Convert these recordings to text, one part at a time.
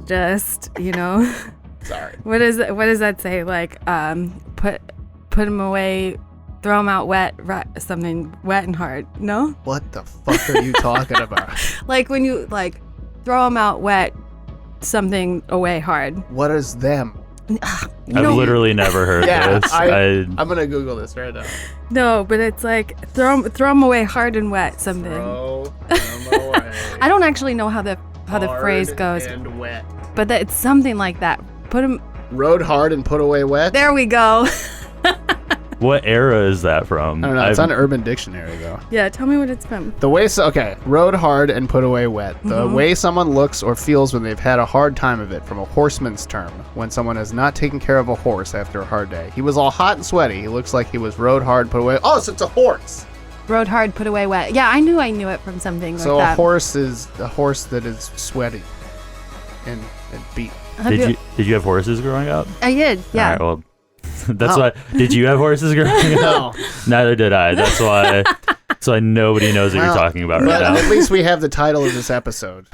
Just, Sorry. what does that say? Like, put them away, throw them out wet, something wet and hard. No? What the fuck are you talking about? Like when you throw them out wet, something away hard. What is them? I've literally never heard this. I'm gonna Google this right now. No, but it's like throw them away hard and wet, something. Throw them away. I don't actually know how the phrase goes, and wet. but it's something like that. Put them. Rode hard and put away wet. There we go. What era is that from? I don't know. It's on Urban Dictionary though. Yeah, tell me what it's from. The way rode hard and put away wet. The way someone looks or feels when they've had a hard time of it, from a horseman's term, when someone has not taken care of a horse after a hard day. He was all hot and sweaty. He looks like he was rode hard, put away. Oh, so it's a horse. Rode hard, put away wet. Yeah, I knew it from something like So that. a horse is a horse that is sweaty and beat. Did you have horses growing up? I did, yeah. All right, well, that's why. Did you have horses growing up? No. Neither did I. That's why nobody knows what you're talking about right now. At least we have the title of this episode.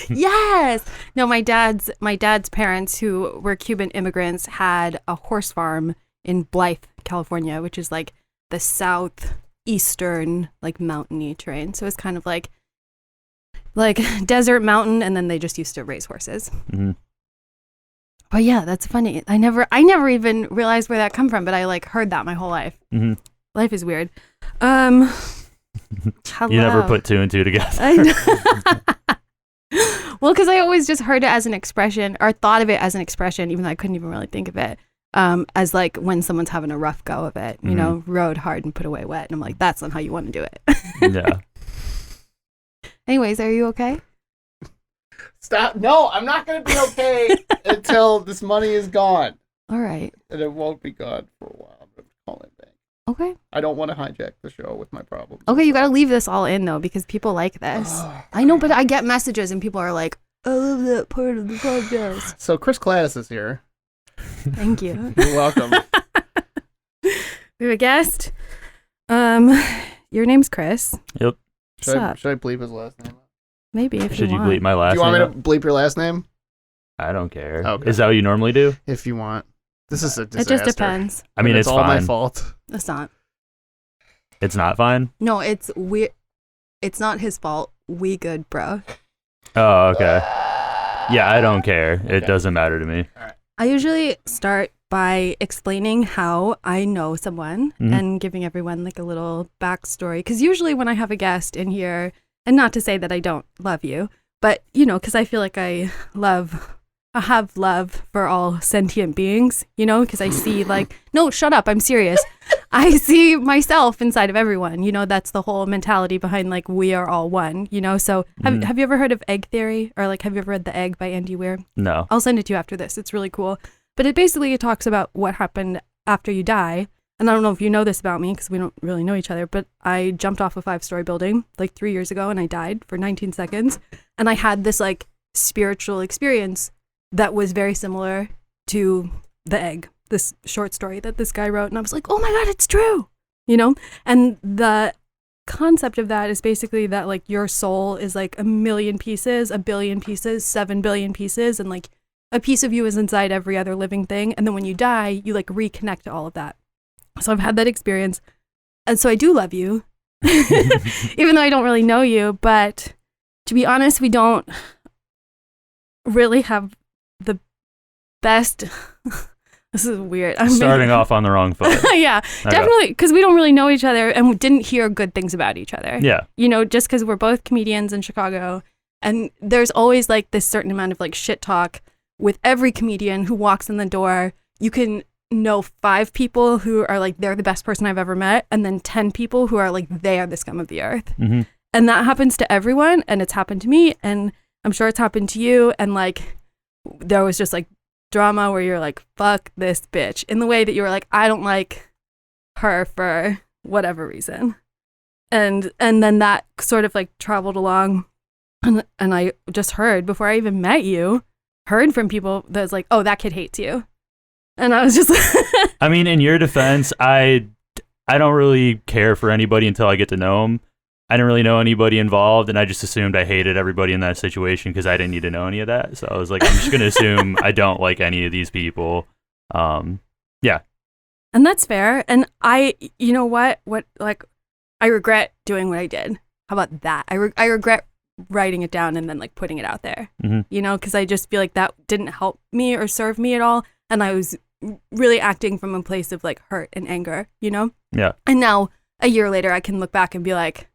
Yes. No, my dad's parents, who were Cuban immigrants, had a horse farm in Blythe, California, which is like the southeastern, like mountainy terrain. So it's kind of like desert mountain, and then they just used to raise horses. Mm-hmm. But yeah, that's funny. I never even realized where that come from, but I heard that my whole life. Mm-hmm. Life is weird. You never put two and two together. Well, because I always just heard it as an expression, or thought of it as an expression, even though I couldn't even really think of it, as like when someone's having a rough go of it, rode hard and put away wet. And I'm like, that's not how you want to do it. Yeah. Anyways, are you okay? Stop. No, I'm not going to be okay until this money is gone. All right. And it won't be gone for a while. I'm going to call it back. Okay. I don't want to hijack the show with my problems. Okay, you got to leave this all in, though, because people like this. I know, but I get messages and people are like, I love that part of the podcast. So Chris Cladis is here. Thank you. You're welcome. We have a guest. Your name's Chris. Yep. Should I bleep his last name? Maybe if Should you you want. bleep my last Do you name? want me to bleep your last name? I don't care. Okay. Is that what you normally do? If you want. This is a disaster. It just depends. I mean, it's all fine. my fault. It's not. It's not fine? No, it's not his fault. We good, bro. Oh, okay. Yeah, I don't care. It doesn't matter to me. I usually start by explaining how I know someone and giving everyone like a little backstory. Because usually when I have a guest in here, and not to say that I don't love you, but because I feel like I have love for all sentient beings, because I see no, shut up, I'm serious. I see myself inside of everyone, that's the whole mentality behind we are all one, so have you ever heard of egg theory, or have you ever read The Egg by Andy Weir? No. I'll send it to you after this. It's really cool. But it basically talks about what happened after you die. And I don't know if you know this about me because we don't really know each other, but I jumped off a 5-story building 3 years ago and I died for 19 seconds. And I had this spiritual experience that was very similar to The Egg, this short story that this guy wrote. And I was like, oh my God, it's true, And the concept of that is basically that your soul is a million pieces, a billion pieces, 7 billion pieces. And a piece of you is inside every other living thing. And then when you die, you reconnect to all of that. So I've had that experience. And so I do love you, even though I don't really know you. But to be honest, we don't really have the best. This is weird. I'm Starting off on the wrong foot. Yeah, Okay. definitely. Because we don't really know each other and we didn't hear good things about each other. Yeah. Just because we're both comedians in Chicago. And there's always this certain amount of shit talk with every comedian who walks in the door. You can know 5 people who are they're the best person I've ever met, and then 10 people who are they are the scum of the earth. Mm-hmm. And that happens to everyone, and it's happened to me, and I'm sure it's happened to you. And there was just drama where you're fuck this bitch, in the way that you were I don't like her for whatever reason. And then that sort of traveled along, and I just heard, before I even met you, heard from people that was oh, that kid hates you. And I was just I mean, in your defense, I don't really care for anybody until I get to know them. I didn't really know anybody involved, and I just assumed I hated everybody in that situation because I didn't need to know any of that. So I was like, I'm just gonna assume I don't like any of these people. Yeah. And that's fair. And you know what? I regret doing what I did. How about that? I regret writing it down and then like putting it out there, you know, because I just feel like that didn't help me or serve me at all. And I was really acting from a place of like hurt and anger, you know? Yeah. And now a year later, I can look back and be like,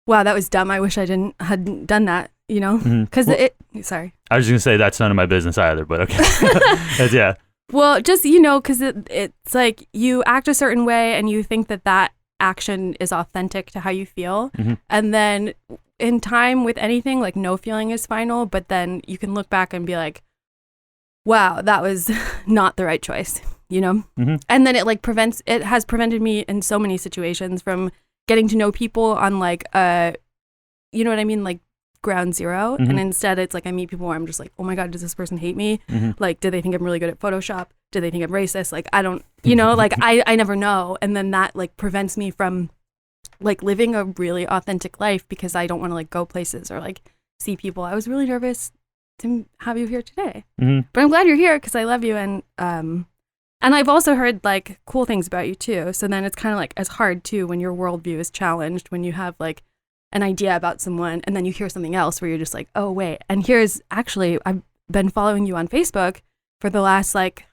wow, that was dumb. I wish I hadn't done that, you know? Because sorry. I was just gonna say that's none of my business either, but okay. Yeah. Well, just, you know, because it's like you act a certain way and you think that action is authentic to how you feel. And then in time with anything, like no feeling is final, but then you can look back and be like, wow, that was not the right choice, you know? And then it has prevented me in so many situations from getting to know people on like, you know what I mean? Like ground zero. And instead it's like I meet people where I'm just like, oh my God, does this person hate me? Like, do they think I'm really good at Photoshop? Do they think I'm racist? Like, I don't, you know, like I never know. And then that like prevents me from like living a really authentic life because I don't want to like go places or like see people. I was really nervous to have you here today, but I'm glad you're here because I love you. And I've also heard like cool things about you too. So then it's kind of like as hard too when your worldview is challenged, when you have like an idea about someone and then you hear something else where you're just like, oh wait. And here's actually, I've been following you on Facebook for the last like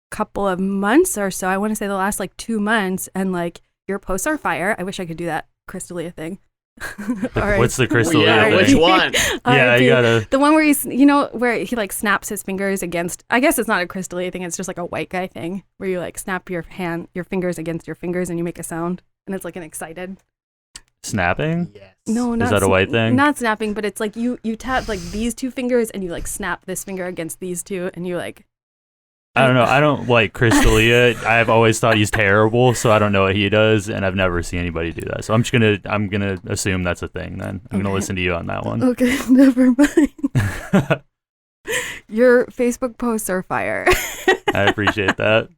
couple of months or so. I want to say the last like 2 months, and like your posts are fire. I wish I could do that Crystalia thing. What's the Crystalia Yeah, thing? which one? Yeah, you gotta. The one where he's, you know, where he like snaps his fingers against, I guess it's not a Crystalia thing, it's just like a white guy thing where you like snap your fingers against your fingers and you make a sound and it's like an excited. Snapping? Yes. No, not Is that a white thing? Not snapping, but it's like you tap like these two fingers and you like snap this finger against these two and you like. I don't know. I don't like Crystalia. I've always thought he's terrible, so I don't know what he does, and I've never seen anybody do that. So I'm gonna assume that's a thing. Then I'm gonna listen to you on that one. Okay, never mind. Your Facebook posts are fire. I appreciate that.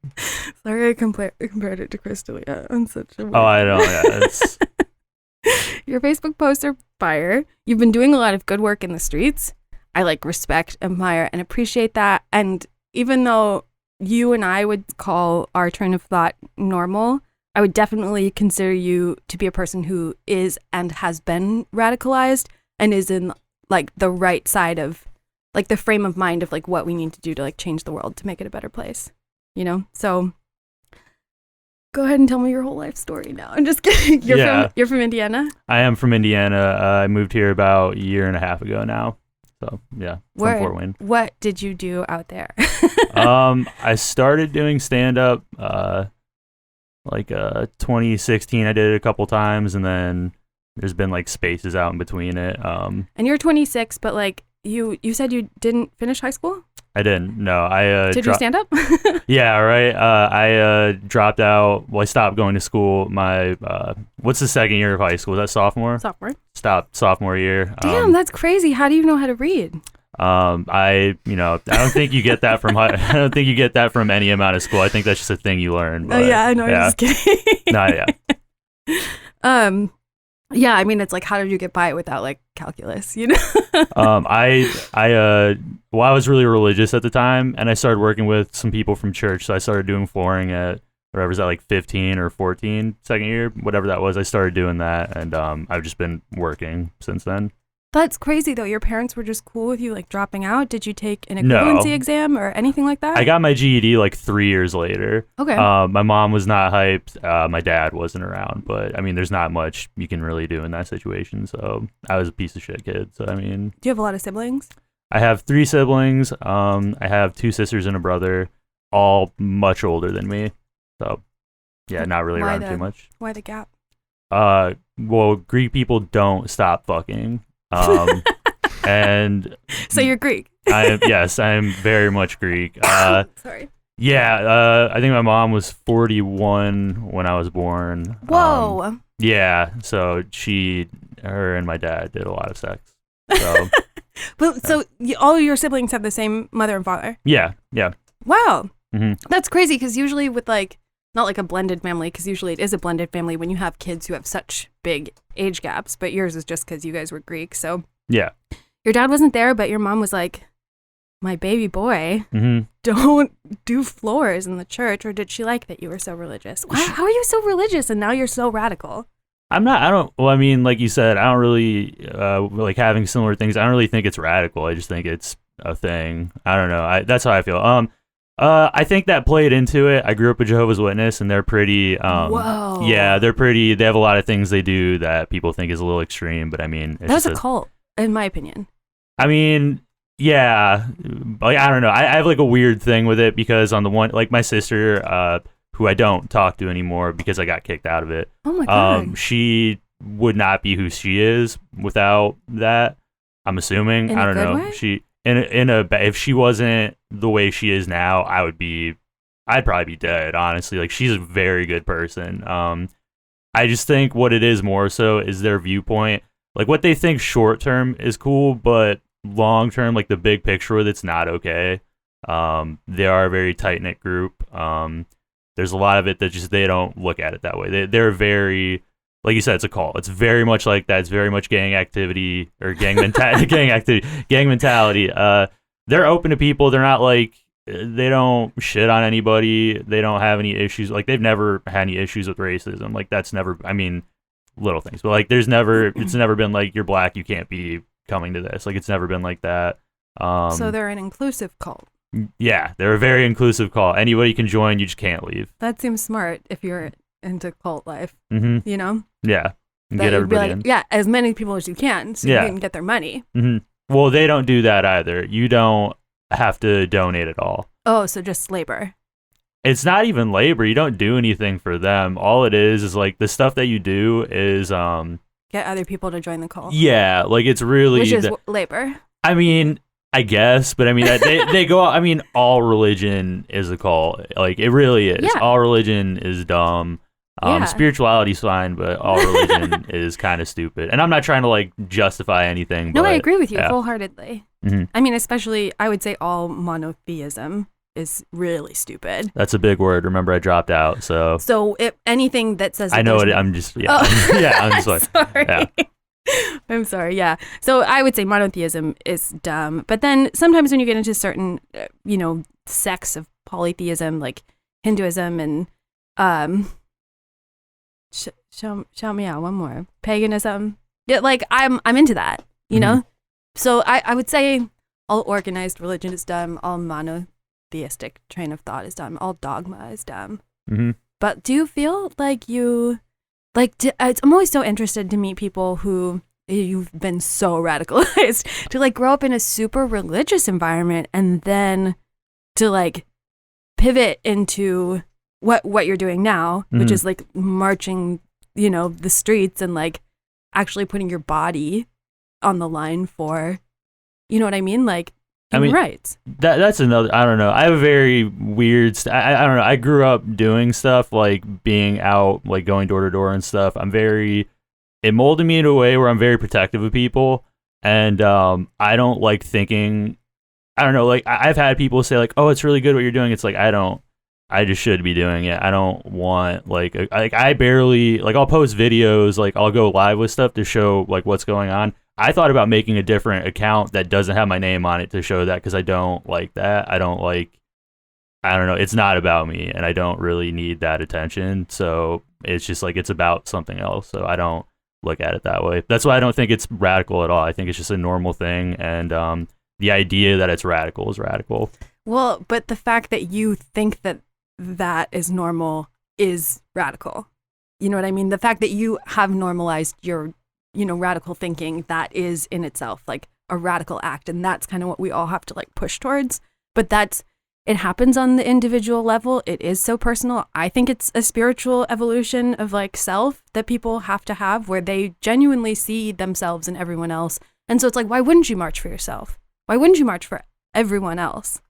Sorry, I compared it to Crystalia. I'm such a. Oh, I don't. Yeah, it's. Your Facebook posts are fire. You've been doing a lot of good work in the streets. I like respect, admire, and appreciate that. And even though you and I would call our train of thought normal, I would definitely consider you to be a person who is and has been radicalized and is in like the right side of like the frame of mind of like what we need to do to like change the world to make it a better place, you know? So go ahead and tell me your whole life story now. I'm just kidding. You're from Indiana? I am from Indiana. I moved here about a year and a half ago now. So yeah, from Fort Wayne. What did you do out there? I started doing stand-up 2016. I did it a couple times, and then there's been like spaces out in between it. And you're 26, but like you said you didn't finish high school? I didn't. No, I did you stand up? Yeah, right. I dropped out. Well, I stopped going to school. My what's the second year of high school? Is that sophomore? Sophomore. Stopped sophomore year. Damn, that's crazy. How do you know how to read? I don't think you get that from I don't think you get that from any amount of school. I think that's just a thing you learn. But, oh yeah, I know. Yeah. I'm just kidding. No, yeah. Yeah, I mean, it's like, how did you get by without like calculus, you know? I was really religious at the time, and I started working with some people from church. So I started doing flooring at whatever, was that like 15 or 14, second year, whatever that was. I started doing that, and I've just been working since then. That's crazy though. Your parents were just cool with you like dropping out. Did you take an equivalency exam or anything like that? I got my GED like 3 years later. Okay. My mom was not hyped. My dad wasn't around, but I mean, there's not much you can really do in that situation. So I was a piece of shit kid. So I mean, do you have a lot of siblings? I have 3 siblings. I have 2 sisters and a brother, all much older than me. So yeah, not really around too much. Why the gap? Well, Greek people don't stop fucking. And so you're Greek. Yes, I am very much Greek. Sorry. Yeah, I think my mom was 41 when I was born. Whoa. Yeah, so her and my dad did a lot of sex. So, but so all your siblings have the same mother and father? Yeah. Wow. Mm-hmm. That's crazy because usually with like not like a blended family, because usually it is a blended family when you have kids who have such big age gaps, but yours is just because you guys were Greek. So Yeah. your dad wasn't there, but your mom was like, my baby boy, hmm don't do floors in the church. Or did she like that you were so religious? How are you so religious and now you're so radical? Well, I mean, like you said, I don't really, like having similar things. I don't really think it's radical. I just think it's a thing. I don't know. That's how I feel. I think that played into it. I grew up a Jehovah's Witness, and they're pretty, Whoa. yeah, they have a lot of things they do that people think is a little extreme, but I mean, it's That's just a cult, in my opinion. I mean, yeah, like, I don't know. I have like a weird thing with it because on the one, like my sister, who I don't talk to anymore because I got kicked out of it. Oh my God. She would not be who she is without that. I'm assuming. In I a don't good know. way? She if she wasn't the way she is now, I'd probably be dead. Honestly, like she's a very good person. I just think what it is more so is their viewpoint. Like what they think short term is cool, but long term, like the big picture with it's not okay. They are a very tight knit group. There's a lot of it that just they don't look at it that way. They're very, like you said, it's a cult. It's very much like that. It's very much gang activity or gang mentality. They're open to people. They're not like they don't shit on anybody. They don't have any issues. Like they've never had any issues with racism. Like that's never. I mean, little things, but like it's never been like you're black, you can't be coming to this. Like it's never been like that. So they're an inclusive cult. Yeah, they're a very inclusive cult. Anybody can join. You just can't leave. That seems smart if you're into cult life. Mm-hmm. You know? Yeah, and That get you'd be everybody like, in. yeah, as many people as you can, so Yeah. you can get their money. Mm-hmm. Well, they don't do that either. You don't have to donate at all. Oh, so just labor. It's not even labor. You don't do anything for them. All it is like the stuff that you do is Get other people to join the cult. yeah, like it's really Which is labor. I mean, I guess, but I mean, they go. I mean, all religion is a cult. Like it really is. Yeah. All religion is dumb. Yeah. Spirituality's fine, but all religion is kind of stupid. And I'm not trying to like justify anything. No, but, I agree with you yeah. wholeheartedly. Mhm. I mean, especially, I would say all monotheism is really stupid. That's a big word. Remember, I dropped out, so So if anything that says I know it. there's- I'm just yeah, Oh. I'm just like sorry. yeah. I'm sorry. Yeah. So I would say monotheism is dumb. But then sometimes when you get into certain, sects of polytheism, like Hinduism and shout me out one more, paganism. Yeah, like I'm into that. You know. So I would say all organized religion is dumb. All monotheistic train of thought is dumb. All dogma is dumb. Mm-hmm. But do you feel like I'm always so interested to meet people who you've been so radicalized to like grow up in a super religious environment and then to like pivot into what you're doing now, which is like marching, the streets and like actually putting your body on the line for, you know what I mean? Like human rights. That's another. I don't know. I have a very weird. I don't know. I grew up doing stuff like being out, like going door to door and stuff. It molded me in a way where I'm very protective of people, and I don't like thinking. I don't know. Like I've had people say like, "Oh, it's really good what you're doing." It's like I just should be doing it. I don't want like I barely like I'll post videos, like I'll go live with stuff to show like what's going on. I thought about making a different account that doesn't have my name on it to show that because I don't like that. I don't know. It's not about me and I don't really need that attention. So it's just like it's about something else. So I don't look at it that way. That's why I don't think it's radical at all. I think it's just a normal thing. And the idea that it's radical is radical. Well, but the fact that you think that is normal is radical. You know what I mean? The fact that you have normalized your radical thinking, that is in itself like a radical act. And that's kind of what we all have to like push towards. But it happens on the individual level. It is so personal. I think it's a spiritual evolution of like self that people have to have where they genuinely see themselves and everyone else. And so it's like, why wouldn't you march for yourself? Why wouldn't you march for everyone else?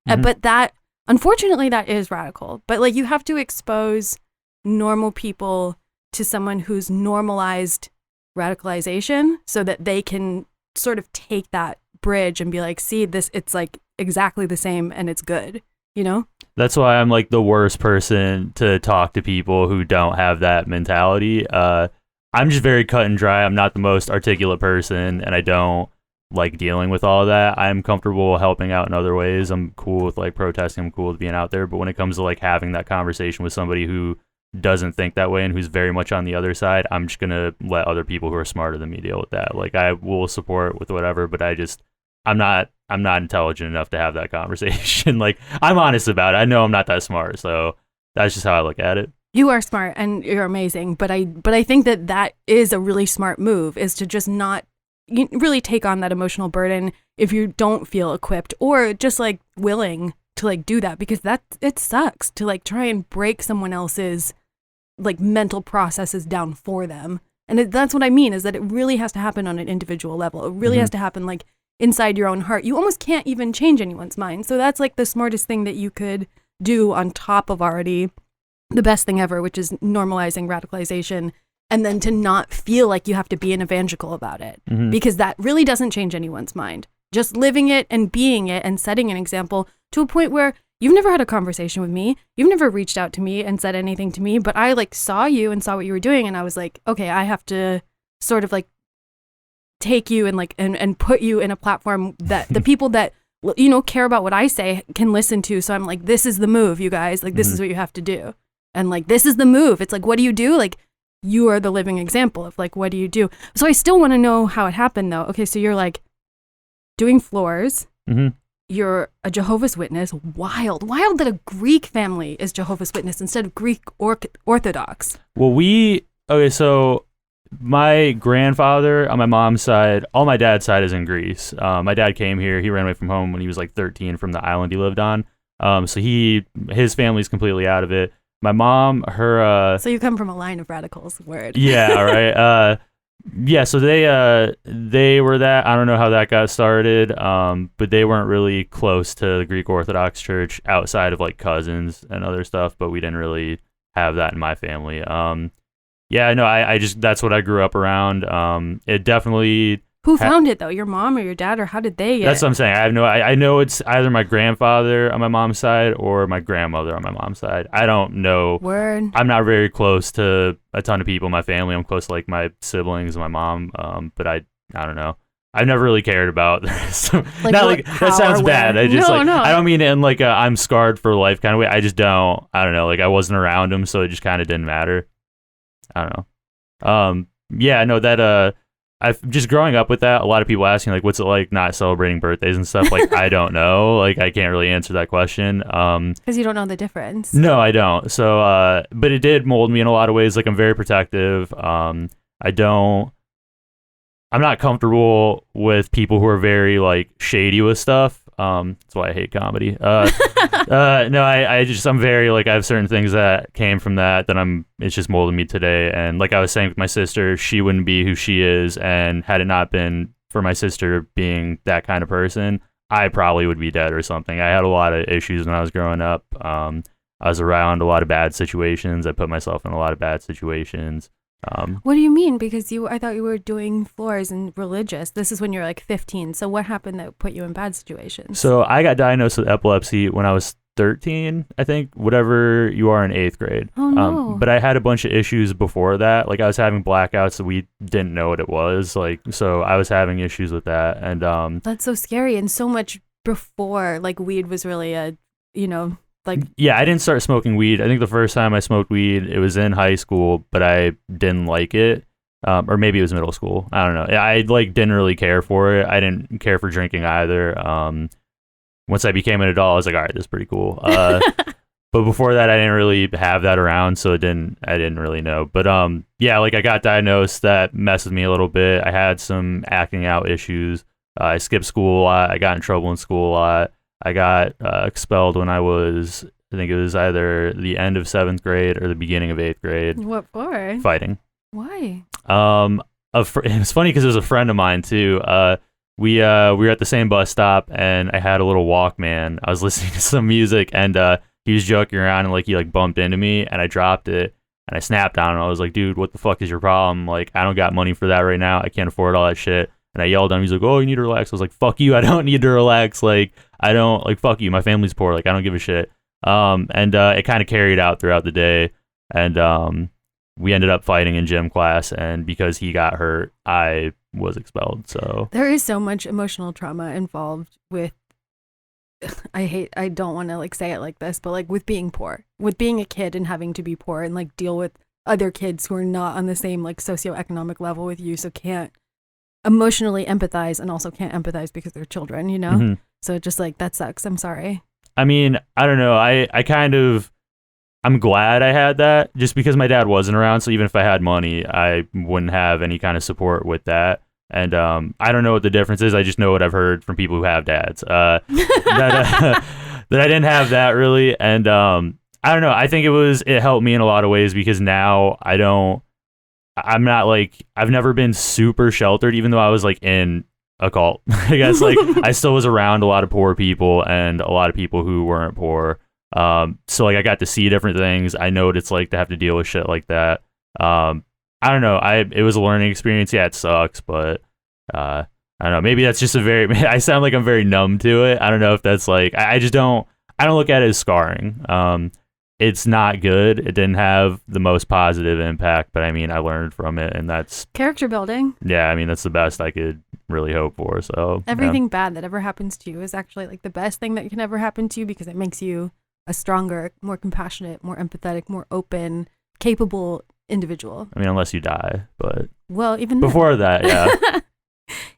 But that, unfortunately, that is radical. But like you have to expose normal people to someone who's normalized radicalization so that they can sort of take that bridge and be like, see this, it's like exactly the same and it's good. you know? That's why I'm like the worst person to talk to people who don't have that mentality. I'm just very cut and dry. I'm not the most articulate person, and I don't like dealing with all of that. I'm comfortable helping out in other ways. I'm cool with like protesting. I'm cool with being out there. But when it comes to like having that conversation with somebody who doesn't think that way and who's very much on the other side, I'm just gonna let other people who are smarter than me deal with that. Like I will support with whatever, but I'm not intelligent enough to have that conversation. Like I'm honest about it. I know I'm not that smart, so that's just how I look at it. You are smart and you're amazing, but I think that is a really smart move, is to just not really take on that emotional burden if you don't feel equipped or just like willing to like do that, because it sucks to like try and break someone else's like mental processes down for them. And that's what I mean, is that it really has to happen on an individual level. It really has to happen like inside your own heart. You almost can't even change anyone's mind. So that's like the smartest thing that you could do on top of already the best thing ever, which is normalizing radicalization, and then to not feel like you have to be an evangelical about it, because that really doesn't change anyone's mind. Just living it and being it and setting an example to a point where you've never had a conversation with me, you've never reached out to me and said anything to me, but I like saw you and saw what you were doing, and I was like, okay, I have to sort of like take you and like and put you in a platform that the people that care about what I say can listen to. So I'm like, this is the move, you guys. Like this is what you have to do. And like, this is the move. It's like, what do you do? Like, you are the living example of like, what do you do? So I still want to know how it happened though. Okay, so you're like doing floors. You're a Jehovah's Witness. Wild that a Greek family is Jehovah's Witness instead of Greek Orthodox. Well, so my grandfather on my mom's side, all my dad's side is in Greece. My dad came here. He ran away from home when he was like 13 from the island he lived on. So his family's completely out of it. My mom, so you come from a line of radicals, word. Yeah, right. Yeah, so they were that. I don't know how that got started, but they weren't really close to the Greek Orthodox Church outside of like cousins and other stuff, but we didn't really have that in my family. Yeah, no, I just, that's what I grew up around. It definitely... Who found it though? Your mom or your dad, or how did they get That's what I'm saying. I know it's either my grandfather on my mom's side or my grandmother on my mom's side. I don't know. Word. I'm not very close to a ton of people in my family. I'm close to like my siblings and my mom. But I don't know. I've never really cared about this. Like, not like that sounds bad. I just no. I don't mean it in like a I'm scarred for life kind of way. I just don't know. Like I wasn't around them, so it just kind of didn't matter. I don't know. Yeah, no, that I've just growing up with that, a lot of people asking like, what's it like not celebrating birthdays and stuff? Like, I don't know. Like, I can't really answer that question. Because you don't know the difference. No, I don't. So, but it did mold me in a lot of ways. Like, I'm very protective. I'm not comfortable with people who are very like shady with stuff. That's why I hate comedy. No, I'm very like, I have certain things that came from that it's just molded me today. And like I was saying with my sister, she wouldn't be who she is. And had it not been for my sister being that kind of person, I probably would be dead or something. I had a lot of issues when I was growing up. I was around a lot of bad situations. I put myself in a lot of bad situations. What do you mean? Because I thought you were doing floors and religious. This is when you're like 15. So what happened that put you in bad situations? So I got diagnosed with epilepsy when I was 13, I think, whatever you are in 8th grade. Oh, no. But I had a bunch of issues before that. Like I was having blackouts that we didn't know what it was. Like, so I was having issues with that. And that's so scary. And so much before, like weed was really like, yeah, I didn't start smoking weed. I think the first time I smoked weed, it was in high school, but I didn't like it. Or maybe it was middle school. I don't know. I like didn't really care for it. I didn't care for drinking either. Once I became an adult, I was like, all right, this is pretty cool. But before that, I didn't really have that around, so I didn't really know. But yeah, like I got diagnosed. That messed with me a little bit. I had some acting out issues. I skipped school a lot. I got in trouble in school a lot. I got expelled when I think it was either the end of 7th grade or the beginning of 8th grade. What for? Fighting. Why? It was funny because it was a friend of mine too. We were at the same bus stop, and I had a little Walkman. I was listening to some music, and he was joking around, and like he like bumped into me, and I dropped it, and I snapped on him. I was like, dude, what the fuck is your problem? Like, I don't got money for that right now. I can't afford all that shit. and I yelled at him. He's like, "Oh, you need to relax." I was like, "Fuck you! I don't need to relax. Like, I don't like fuck you. My family's poor. Like, I don't give a shit." And it kind of carried out throughout the day, and we ended up fighting in gym class, and because he got hurt, I was expelled. So There is so much emotional trauma involved with I don't want to like say it like this, but like with being poor, with being a kid and having to be poor and like deal with other kids who are not on the same like socioeconomic level with you, so can't emotionally empathize and also can't empathize because they're children, you know? Mhm. So just like that sucks. I'm sorry. I mean, I don't know. I'm glad I had that just because my dad wasn't around. So even if I had money, I wouldn't have any kind of support with that. And I don't know what the difference is. I just know what I've heard from people who have dads. That I didn't have that really. And I don't know. I think it helped me in a lot of ways because now I'm not like, I've never been super sheltered, even though I was like in a cult. I guess like I still was around a lot of poor people and a lot of people who weren't poor. So like I got to see different things. I know what it's like to have to deal with shit like that. I don't know. It was a learning experience. Yeah, it sucks, but I don't know. Maybe that's just I sound like I'm very numb to it. I don't know if that's like I don't look at it as scarring. It's not good. It didn't have the most positive impact, but I mean, I learned from it, and that's Character building. yeah. I mean, that's the best I could really hope for. So Everything bad that ever happens to you is actually like the best thing that can ever happen to you because it makes you a stronger, more compassionate, more empathetic, more open, capable individual. I mean, unless you die, but Well, even before that, yeah. then,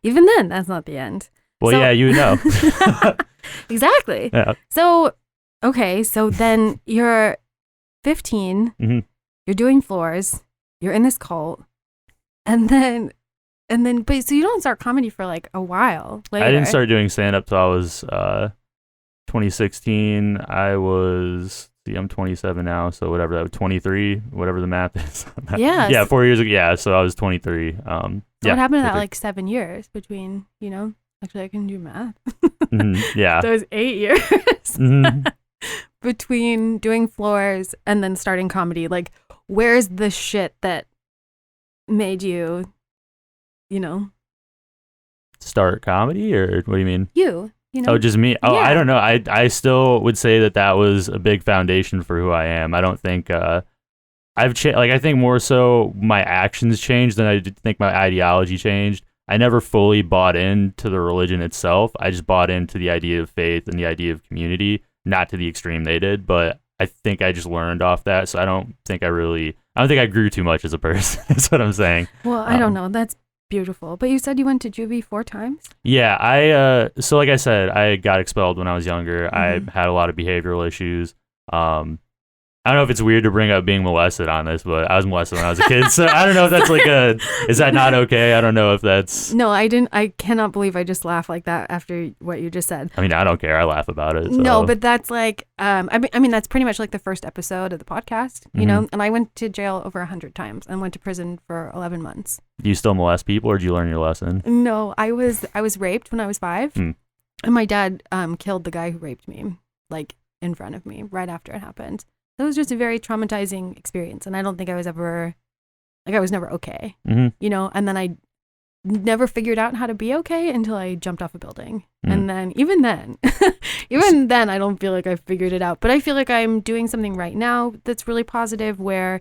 even then, that's not the end. Well, So- yeah, you know. Exactly. Yeah. So, okay, so then you're 15, Mhm. you're doing floors, you're in this cult, and then, but so you don't start comedy for like a while later. I didn't start doing stand up till I was 2016. I'm 27 now, so whatever that 23, whatever the math is. Yeah. Yeah, 4 years ago. Yeah, so I was 23. So Yeah, what happened to that 23. like 7 years between, actually I can do math. Mhm, yeah. Those 8 years Mhm. between doing floors and then starting comedy. Like, where's the shit that made you, Start comedy, or what do you mean? you know? Oh, just me. Oh, Yeah. I don't know. I still would say that was a big foundation for who I am. I don't think I've changed. Like I think more so my actions changed than I did think my ideology changed. I never fully bought into the religion itself. I just bought into the idea of faith and the idea of community, not to the extreme they did. But I think I just learned off that. So I don't think I grew too much as a person. That's what I'm saying. Well, I don't know. That's beautiful. But you said you went to juvie 4 times? Yeah, so like I said, I got expelled when I was younger. Mhm. I had a lot of behavioral issues. I don't know if it's weird to bring up being molested on this, but I was molested when I was a kid. So I don't know if that's is that not okay? I don't know if that's, No, I didn't. I cannot believe I just laughed like that after what you just said. I mean, I don't care. I laugh about it. So. No, but that's like, I mean, that's pretty much like the first episode of the podcast, you know? And I went to jail over 100 times and went to prison for 11 months. Do you still molest people, or did you learn your lesson? No, I was raped when I was 5, Hmm. and my dad killed the guy who raped me, like in front of me, right after it happened. It was just a very traumatizing experience, and I don't think I was ever, like, I was never okay, Mm-hmm. And then I never figured out how to be okay until I jumped off a building. Mm. And then, even then, I don't feel like I figured it out, but I feel like I'm doing something right now that's really positive where,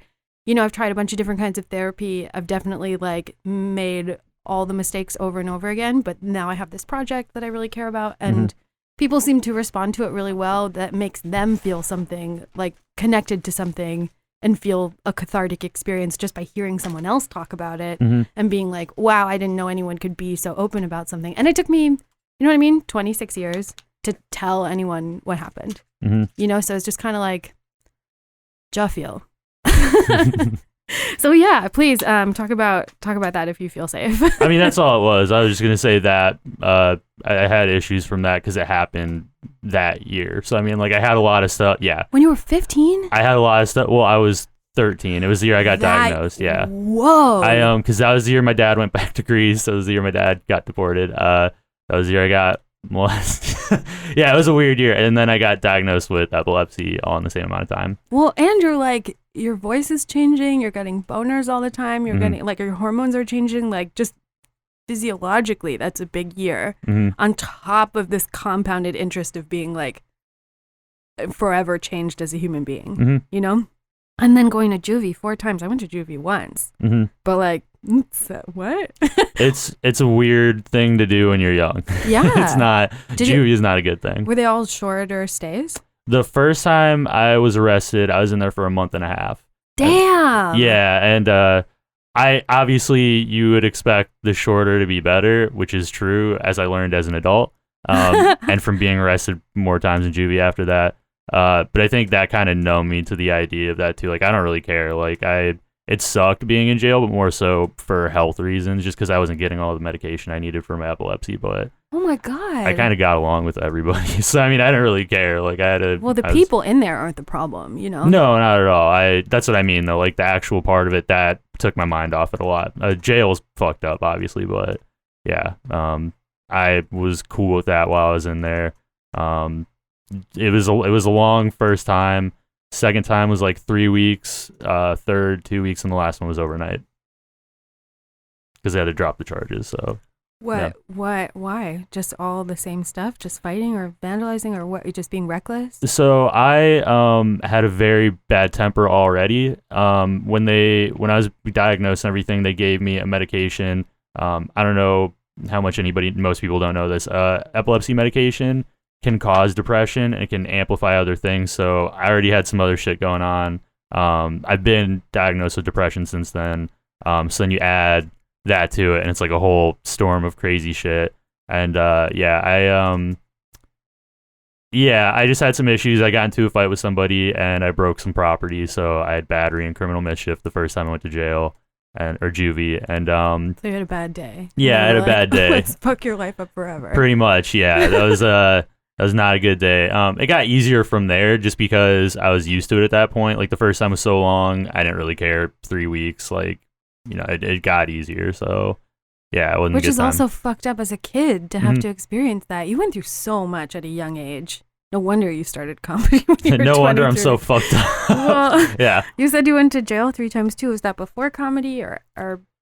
I've tried a bunch of different kinds of therapy. I've definitely like made all the mistakes over and over again, but now I have this project that I really care about, and people seem to respond to it really well. That makes them feel something, like connected to something, and feel a cathartic experience just by hearing someone else talk about it and being like, wow, I didn't know anyone could be so open about something. And it took me, 26 years to tell anyone what happened, so it's just kind of like, ja feel. So yeah, please talk about that if you feel safe. I mean, that's all it was. I was just gonna say that I had issues from that because it happened that year. So I mean, like I had a lot of stuff. Yeah, When you were 15? I had a lot of stuff. Well, I was 13. It was the year I got diagnosed. Yeah. Whoa. Because that was the year my dad went back to Greece. That was the year my dad got deported. That was the year I got molested. Yeah, it was a weird year. And then I got diagnosed with epilepsy all in the same amount of time. Well, Andrew, like your voice is changing. You're getting boners all the time. You're getting like your hormones are changing. Like just physiologically, that's a big year. Mm-hmm. On top of this compounded interest of being like forever changed as a human being, Mm-hmm. you know? And then going to juvie 4 times. I went to juvie once, Mm-hmm. but like, what? It's a weird thing to do when you're young. Yeah. It's not. Did you- Juvie is not a good thing. Were they all shorter stays? The first time I was arrested, I was in there for a month and a half. Damn. Yeah, and I obviously you would expect the shorter to be better, which is true as I learned as an adult, and from being arrested more times in juvie after that. But I think that kind of numbed me to the idea of that too. Like I don't really care. Like it sucked being in jail, but more so for health reasons, just because I wasn't getting all the medication I needed for my epilepsy. But Oh my God. I kind of got along with everybody, so I mean I didn't really care. Like I had a Well, the I was- people in there aren't the problem, you know? No, not at all. That's what I mean though. Like the actual part of it that took my mind off it a lot. Jail's fucked up, obviously, but yeah, I was cool with that while I was in there. It was a long first time. Second time was like 3 weeks. Third 2 weeks, and the last one was overnight because they had to drop the charges. So What? Why? Just all the same stuff? Just fighting or vandalizing or what? Just being reckless? So I had a very bad temper already. When I was diagnosed and everything, they gave me a medication. I don't know how much most people don't know this. Epilepsy medication can cause depression and it can amplify other things. So I already had some other shit going on. I've been diagnosed with depression since then. So then you add that to it and it's like a whole storm of crazy shit. And I just had some issues. I got into a fight with somebody and I broke some property. So I had battery and criminal mischief the first time I went to jail or juvie. And So you had a bad day. Yeah, I had a bad day. Let's fuck your life up forever. pretty much, yeah. That was not a good day. It got easier from there just because I was used to it at that point. Like the first time was so long, I didn't really care. 3 weeks, like, you know, it got easier. So yeah, it wasn't Which a good is time. also fucked up as a kid to have Mhm. to experience that. You went through so much at a young age. No wonder you started comedy when you were No wonder I'm 23. so fucked up. Well, Yeah. you said you went to jail 3 times too. Was that before comedy or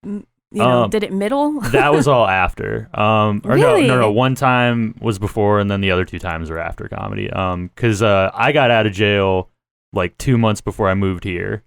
you know, did it middle? That was all after. Or Really? no. One time was before, and then the other 2 times were after comedy. Because I got out of jail like 2 months before I moved here.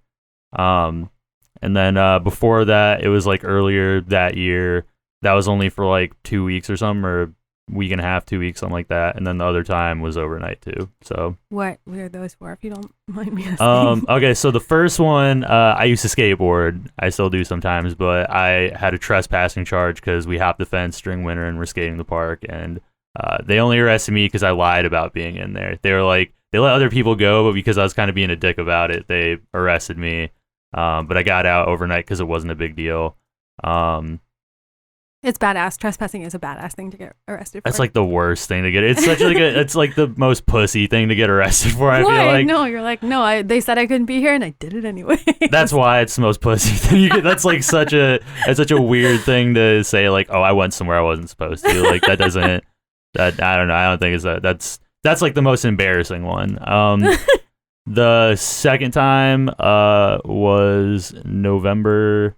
And then before that, it was like earlier that year. That was only for like 2 weeks or something, or week and a half, 2 weeks, something like that. And then the other time was overnight too. So What were those for, if you don't mind me asking? okay, so the first one, I used to skateboard. I still do sometimes, but I had a trespassing charge because we hopped the fence during winter and we're skating the park. And they only arrested me because I lied about being in there. They were like, they let other people go, but because I was kind of being a dick about it, they arrested me. But I got out overnight because it wasn't a big deal. It's badass. Trespassing is a badass thing to get arrested for. That's like the worst thing to get. It's such like it's like the most pussy thing to get arrested for. I Why? feel like No, you're like, no, they said I couldn't be here and I did it anyway. that's why it's the most pussy thing. That's like such a weird thing to say. Like, oh, I went somewhere I wasn't supposed to. Like that doesn't. That I don't know. I don't think it's that. That's like the most embarrassing one. The second time was November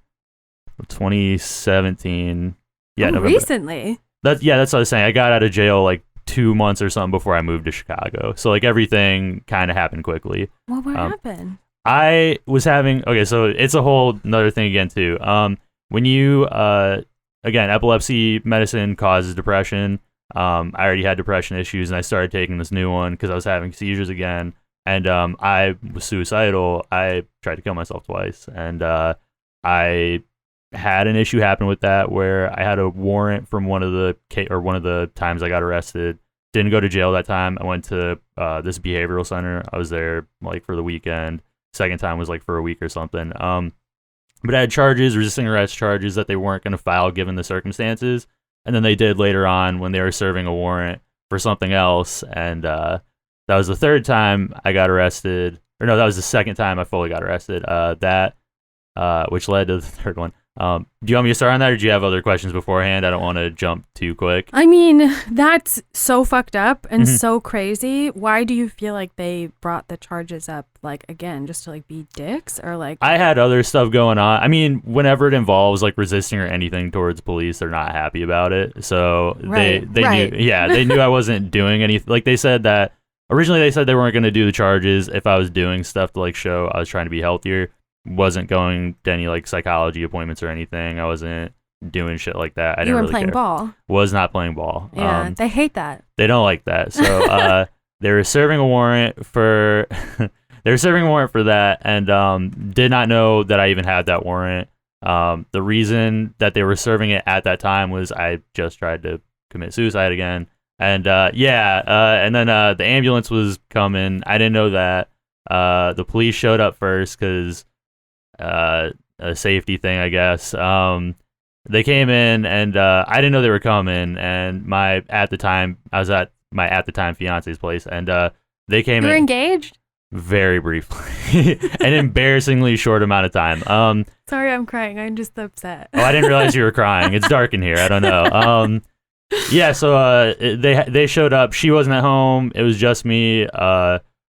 2017. Yeah, Oh, November. recently. That's what I was saying. I got out of jail like 2 months or something before I moved to Chicago. So like everything kind of happened quickly. Well, what Um, happened? I was having so it's a whole another thing again too. When you again, epilepsy medicine causes depression. I already had depression issues and I started taking this new one because I was having seizures again. And I was suicidal. I tried to kill myself twice, and I had an issue happen with that where I had a warrant from one of the times I got arrested. Didn't go to jail that time. I went to this behavioral center. I was there like for the weekend. Second time was like for a week or something. But I had charges, resisting arrest charges that they weren't going to file given the circumstances. And then they did later on when they were serving a warrant for something else. And that was the third time I got arrested. Or no, that was the second time I fully got arrested. Which led to the third one. Do you want me to start on that, or do you have other questions beforehand? I don't want to jump too quick. I mean, that's so fucked up and Mhm. so crazy. Why do you feel like they brought the charges up, like, again, just to, like, be dicks? Or, like... I had other stuff going on. I mean, whenever it involves like resisting or anything towards police, they're not happy about it. So Right, they right. knew, yeah, they knew I wasn't doing anything. Like they said that originally they said they weren't going to do the charges if I was doing stuff to like show I was trying to be healthier. Wasn't going to any like psychology appointments or anything. I wasn't doing shit like that. I You didn't weren't really playing care. ball. Was not playing ball. Yeah, they hate that. They don't like that. So they were serving a warrant for they were serving a warrant for that, and did not know that I even had that warrant. The reason that they were serving it at that time was I just tried to commit suicide again. And and then the ambulance was coming. I didn't know that. The police showed up first because a safety thing, I guess. They came in, and I didn't know they were coming. And I was at my at the time fiance's place, and they came You were in engaged? very briefly, an embarrassingly short amount of time. Sorry, I'm crying. I'm just upset. I didn't realize you were crying. It's dark in here. I don't know. So they showed up. She wasn't at home. It was just me.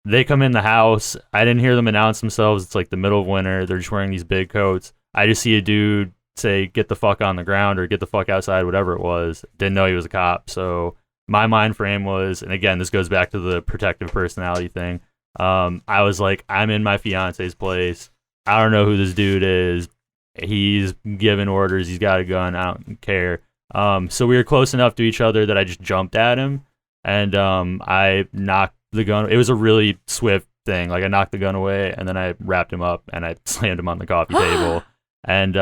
They come in the house. I didn't hear them announce themselves. It's like the middle of winter. They're just wearing these big coats. I just see a dude say, "Get the fuck on the ground," or "Get the fuck outside," whatever it was. Didn't know he was a cop. So my mind frame was, and again, this goes back to the protective personality thing. I was like, I'm in my fiance's place. I don't know who this dude is. He's giving orders. He's got a gun. I don't care. So we were close enough to each other that I just jumped at him, and I knocked the gun. It was a really swift thing. Like I knocked the gun away, and then I wrapped him up, and I slammed him on the coffee table. And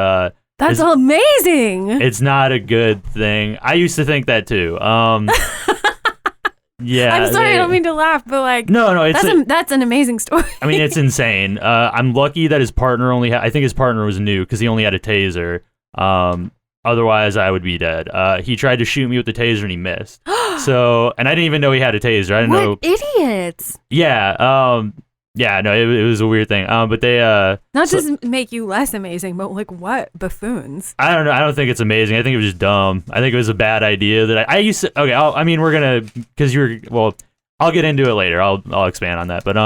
That's amazing. it's not a good thing. I used to think that too. Yeah. I'm sorry, I don't mean to laugh, but like, No, that's an amazing story. I mean, it's insane. I'm lucky that his partner I think his partner was new because he only had a taser. Otherwise, I would be dead. He tried to shoot me with the taser and he missed. And I didn't even know he had a taser. I didn't know. What idiots! Yeah. No, it was a weird thing. But they Not just make you less amazing, but like what buffoons? I don't know. I don't think it's amazing. I think it was just dumb. I think it was a bad idea that I used to. Okay, we're gonna because I'll get into it later. I'll expand on that. But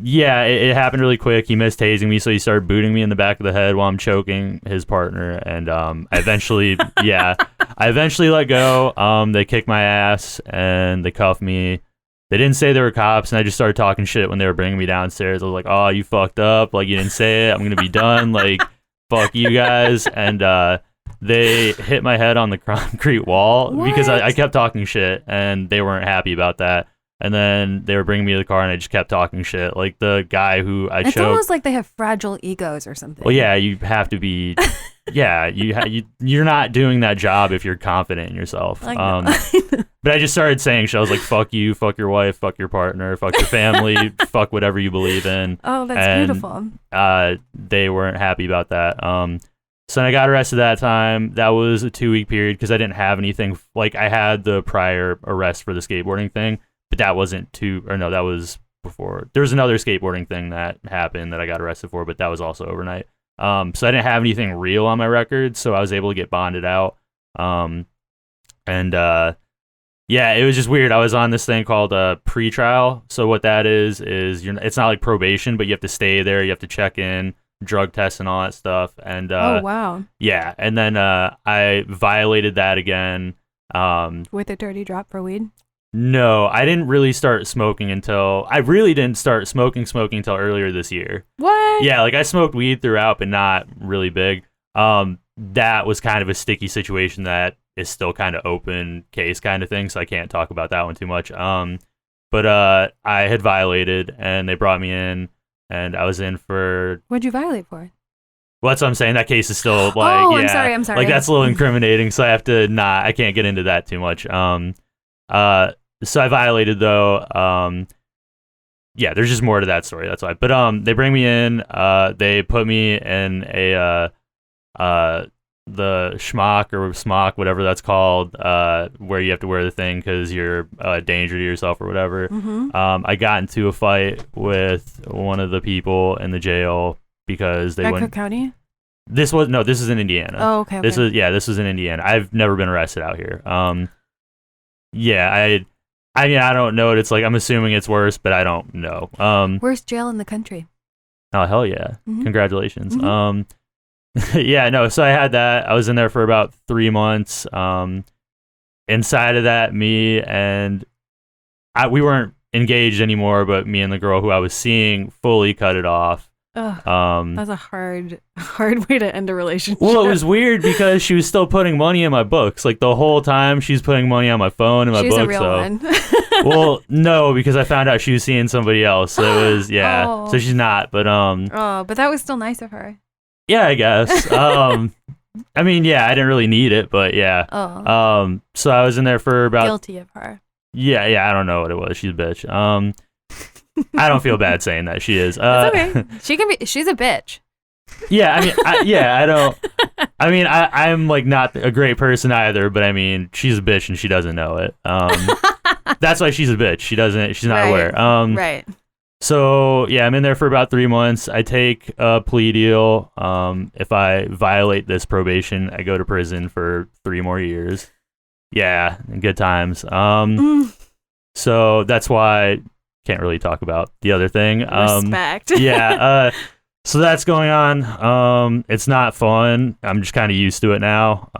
yeah, it happened really quick. He missed tasing me, so he started booting me in the back of the head while I'm choking his partner. And I eventually let go. They kicked my ass and they cuffed me. They didn't say they were cops, and I just started talking shit when they were bringing me downstairs. I was like, "Oh, you fucked up. Like, you didn't say it. I'm going to be done. Like, fuck you guys." And they hit my head on the concrete wall because I kept talking shit, and they weren't happy about that. And then they were bringing me to the car, and I just kept talking shit. Like, the guy who I It's choked. almost like they have fragile egos or something. Well, yeah, you have to be... Yeah, you're not doing that job if you're confident in yourself. I know. But I just started saying shit. I was like, "Fuck you, fuck your wife, fuck your partner, fuck your family, fuck whatever you believe in." Oh, that's And, beautiful. They weren't happy about that. So I got arrested that time. That was a 2-week period because I didn't have anything. Like I had the prior arrest for the skateboarding thing, but that wasn't that was before. There was another skateboarding thing that happened that I got arrested for, but that was also overnight. So I didn't have anything real on my record, so I was able to get bonded out. Yeah, it was just weird. I was on this thing called pre-trial. So what that is it's not like probation, but you have to stay there. You have to check in, drug tests and all that stuff. And oh, wow. Yeah, and then I violated that again. With a dirty drop for weed? No, I didn't really start smoking until until earlier this year. What? Yeah, like I smoked weed throughout, but not really big. That was kind of a sticky situation that is still kind of open case kind of thing, so I can't talk about that one too much. But I had violated, and they brought me in, and I was in for... What'd you violate for? Well, that's what I'm saying. That case is still like... Oh, yeah, I'm sorry. Like that's a little incriminating, so I can't get into that too much. So I violated though. Yeah, there's just more to that story. That's why. But they bring me in. They put me in the schmock or smock, whatever that's called, where you have to wear the thing because you're a danger to yourself or whatever. Mm-hmm. I got into a fight with one of the people in the jail because they At wouldn't. Cook County? This is in Indiana. Oh, okay. This was in Indiana. I've never been arrested out here. Yeah, I mean, I don't know what it's like. I'm assuming it's worse, but I don't know. Worst jail in the country. Oh, hell yeah. Mhm. Congratulations. Mhm. Yeah, no, so I had that. I was in there for about 3 months. Inside of that, me and we weren't engaged anymore, but me and the girl who I was seeing fully cut it off. Ugh, that's a hard way to end a relationship. Well, it was weird because she was still putting money in my books. Like the whole time she's putting money on my phone and my She's books. a real one. Well, no, because I found out she was seeing somebody else. So it was, yeah. Oh. So she's not, but Oh, but that was still nice of her. yeah, I guess. I mean, yeah, I didn't really need it, but yeah. Oh, So I was in there for about guilty of her. yeah, I don't know what it was. She's a bitch. I don't feel bad saying that she is. It's okay. She's a bitch. Yeah, I mean, I don't. I mean, I'm like not a great person either, but I mean, she's a bitch and she doesn't know it. That's why she's a bitch. She's not Right. aware. Right. So yeah, I'm in there for about 3 months. I take a plea deal. If I violate this probation, I go to prison for 3 more years. Yeah, good times. So that's why I can't really talk about the other thing. Respect. Yeah. So that's going on. It's not fun. I'm just kind of used to it now.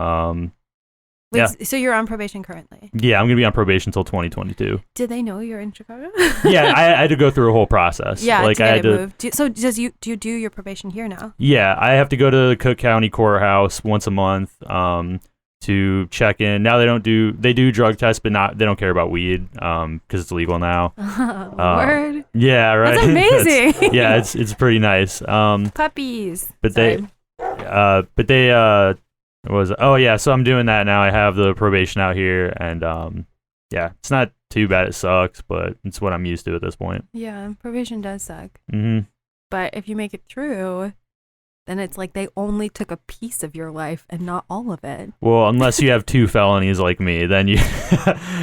Wait, yeah. So you're on probation currently. Yeah, I'm gonna be on probation until 2022. Did they know you're in Chicago? Yeah, I had to go through a whole process. Yeah, like to I get had it to. moved. So do you do your probation here now? Yeah, I have to go to the Cook County Courthouse once a month to check in. Now they do drug tests, but they don't care about weed because it's legal now. Word. Yeah, right. That's amazing. Yeah, it's pretty nice. Puppies. But Sorry. so I'm doing that now. I have the probation out here, and yeah, it's not too bad. It sucks, but it's what I'm used to at this point. Yeah, probation does suck. Mm-hmm. But if you make it through, then it's like they only took a piece of your life and not all of it. Well, unless you have 2 felonies like me, then you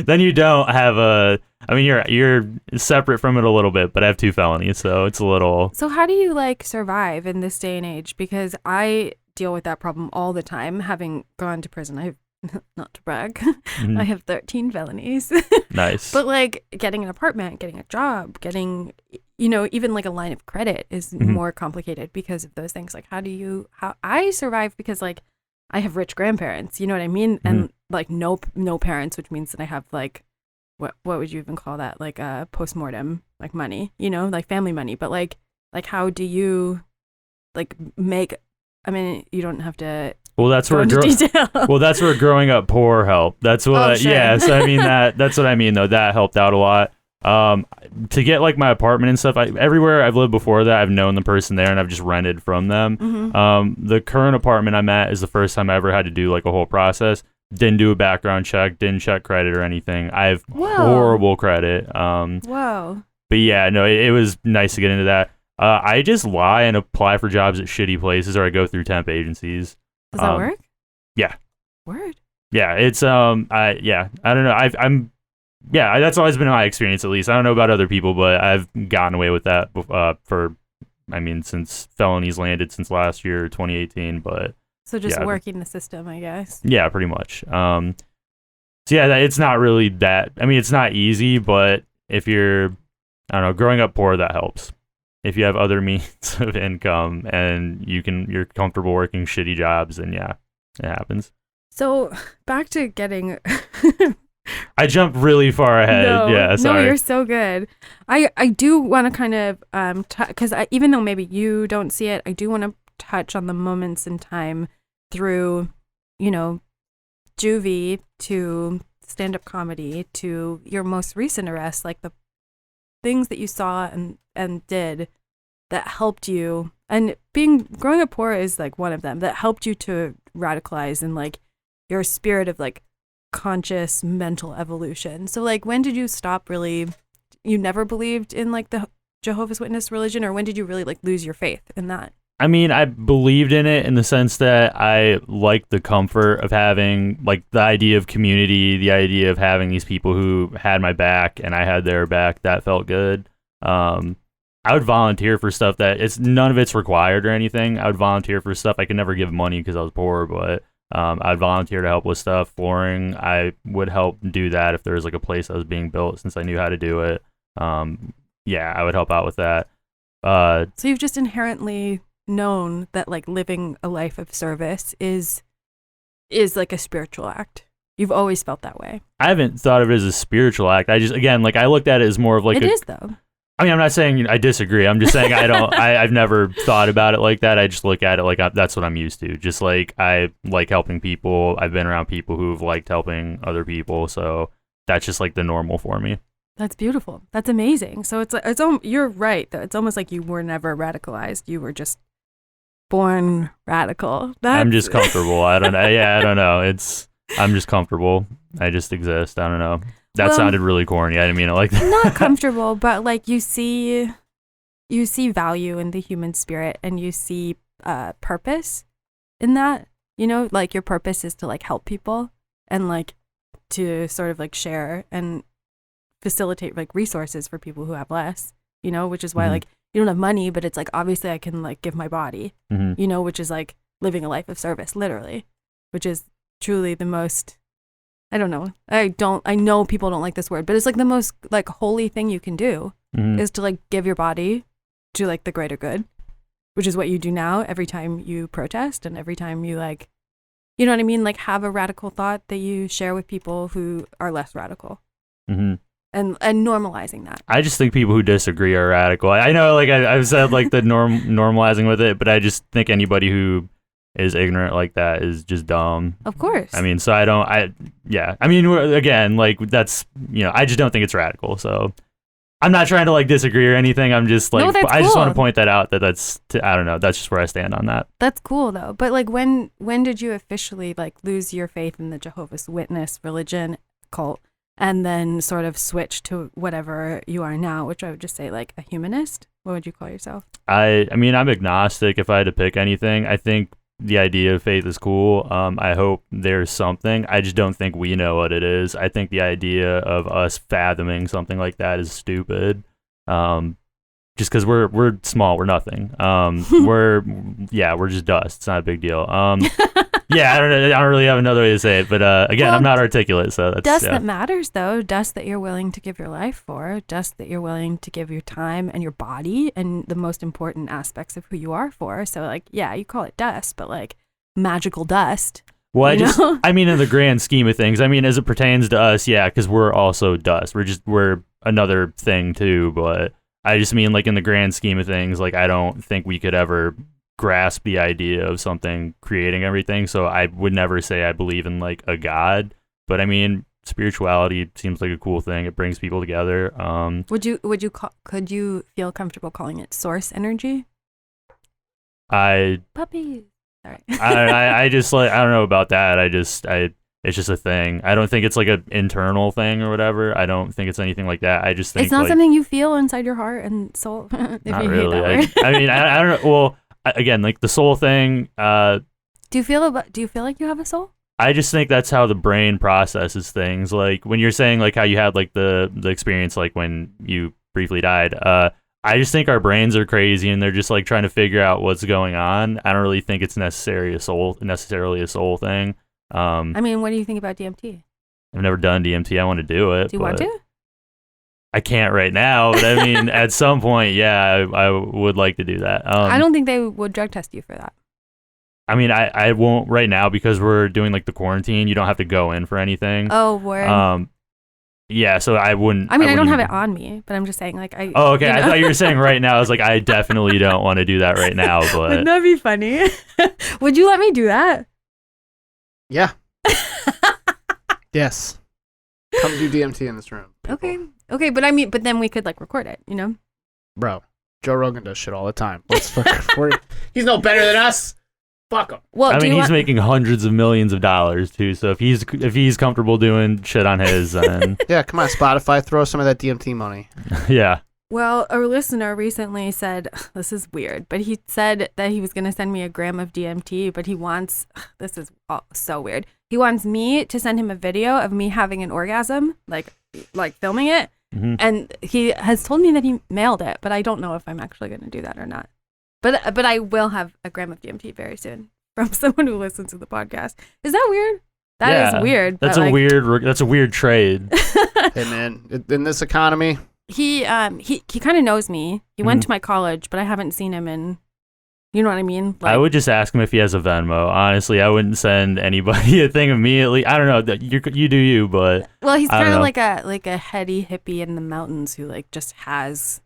then you don't have a. I mean, you're separate from it a little bit, but I have 2 felonies, so it's a little. So how do you like survive in this day and age? Because I deal with that problem all the time, having gone to prison. I've not to brag, Mhm. I have 13 felonies. Nice. But like getting an apartment, getting a job, getting, even like a line of credit is Mhm. more complicated because of those things. Like how I survive because like I have rich grandparents, you know what I mean? And like no parents, which means that I have like, what would you even call that? Like postmortem, like money, like family money. But like how do you like I mean, you don't have to Well, that's go where into detail. well, that's where growing up poor helped. That's what. Oh, sure. Yeah. So I mean that's what I mean though. That helped out a lot. To get like my apartment and stuff. Everywhere I've lived before that, I've known the person there and I've just rented from them. Mhm. The current apartment I'm at is the first time I ever had to do like a whole process. Didn't do a background check. Didn't check credit or anything. I have Whoa. horrible credit. Whoa. But yeah, no, it was nice to get into that. I just lie and apply for jobs at shitty places, or I go through temp agencies. Does that work? Yeah. Word. Yeah, it's I don't know. That's always been my experience at least. I don't know about other people, but I've gotten away with that since felonies landed since last year, 2018. But So just yeah. working the system, I guess. yeah, pretty much. So yeah, it's not really that. I mean, it's not easy, but if you're, I don't know, growing up poor, that helps. If you have other means of income and you're comfortable working shitty jobs, then yeah, it happens. So back to getting. I jumped really far ahead. Yeah, sorry. No, you're so good. I do want to kind of because even though maybe you don't see it, I do want to touch on the moments in time through, juvie to stand-up comedy to your most recent arrest, like the things that you saw and did that helped you, and growing up poor is like one of them that helped you to radicalize and like your spirit of like conscious mental evolution. So like when did you stop really, you never believed in like the Jehovah's Witness religion, or when did you really like lose your faith in that? I mean, I believed in it in the sense that I liked the comfort of having like the idea of community, the idea of having these people who had my back and I had their back. That felt good. I would volunteer for stuff that none of it's required or anything. I would volunteer for stuff. I could never give money because I was poor, but I'd volunteer to help with stuff. Flooring, I would help do that if there was like a place that was being built since I knew how to do it. Yeah, I would help out with that. So you've just inherently known that like living a life of service is like a spiritual act. You've always felt that way. I haven't thought of it as a spiritual act. I just, again, like I looked at it as more of like it is though. I mean, I'm not saying I disagree. I'm just saying I've never thought about it like that. I just look at it like that's what I'm used to. Just like I like helping people. I've been around people who've liked helping other people. So that's just like the normal for me. That's beautiful. That's amazing. So you're right though. It's almost like you were never radicalized. You were just born radical. I'm just comfortable. I don't know. Yeah, I don't know. I'm just comfortable. I just exist. I don't know. That sounded really corny. I didn't mean it like that. Not comfortable, but like you see value in the human spirit, and you see purpose in that. You know, like your purpose is to like help people and like to sort of like share and facilitate like resources for people who have less. You know, which is why like you don't have money, but it's like obviously I can like give my body. You know, which is like living a life of service, literally, which is truly the most. I don't know. I know people don't like this word, but it's like the most like holy thing you can do is to like give your body to like the greater good, which is what you do now every time you protest and every time you like, you know what I mean? Like have a radical thought that you share with people who are less radical and normalizing that. I just think people who disagree are radical. I know like I've said like the normalizing with it, but I just think anybody who is ignorant like that is just dumb. Of course. I mean, so I mean, again, like that's, you know, I just don't think it's radical. So I'm not trying to like disagree or anything. I'm just like, no, I just want to point that out that I don't know. That's just where I stand on that. That's cool though. But like when did you officially like lose your faith in the Jehovah's Witness religion cult and then sort of switch to whatever you are now, which I would just say like a humanist? What would you call yourself? I mean, I'm agnostic if I had to pick anything. I think the idea of faith is cool. I hope there's something. I just don't think we know what it is. I think the idea of us fathoming something like that is stupid. Just because we're small, we're nothing. We're just dust. It's not a big deal. Yeah, I don't really have another way to say it, but again, I'm not articulate, so that's dust that matters though. Dust that you're willing to give your life for. Dust that you're willing to give your time and your body and the most important aspects of who you are for. So like, yeah, you call it dust, but like magical dust. Well, I mean, in the grand scheme of things, I mean, as it pertains to us, yeah, because we're also dust. We're another thing too, but I just mean like in the grand scheme of things, like I don't think we could ever grasp the idea of something creating everything. So I would never say I believe in like a god, but I mean, spirituality seems like a cool thing. It brings people together. Could you feel comfortable calling it source energy? Puppies. Sorry. I just like, I don't know about that. It's just a thing. I don't think it's like an internal thing or whatever. I don't think it's anything like that. I just think it's not like, something you feel inside your heart and soul. If not you really. hate that word. I mean, I don't know. Well, again, like the soul thing. Do you feel like you have a soul? I just think that's how the brain processes things. Like when you're saying like how you had like the experience like when you briefly died. I just think our brains are crazy and they're just like trying to figure out what's going on. I don't really think it's necessarily a soul thing. I mean, what do you think about DMT? I've never done DMT. I want to do it. Do you want to? I can't right now, but I mean, at some point, yeah, I would like to do that. I don't think they would drug test you for that. I mean, I won't right now because we're doing like the quarantine. You don't have to go in for anything. Oh, word. Yeah, so I wouldn't. I mean, I don't have it on me, but I'm just saying, like, I. Oh, okay. You know? I thought you were saying right now. I was like, I definitely don't want to do that right now. But wouldn't that be funny? Would you let me do that? Yeah. Yes. Come do DMT in this room. People. Okay, but I mean, but then we could like record it, you know? Bro, Joe Rogan does shit all the time. Let's fucking. He's no better than us. Fuck him. Well, I mean, he's making hundreds of millions of dollars too. So if he's comfortable doing shit on his, then yeah, come on, Spotify, throw some of that DMT money. Yeah. Well, a listener recently said, this is weird, but he said that he was going to send me a gram of DMT, but he wants, this is so weird. He wants me to send him a video of me having an orgasm, like filming it, And he has told me that he mailed it, but I don't know if I'm actually going to do that or not. But I will have a gram of DMT very soon from someone who listens to the podcast. Is that weird? That is weird. That's a weird trade. Hey man, in this economy, he kind of knows me. He went to my college, but I haven't seen him in. You know what I mean? I would just ask him if he has a Venmo. Honestly, I wouldn't send anybody a thing immediately. I don't know. You do you, but well, he's kind of like a heady hippie in the mountains who just asks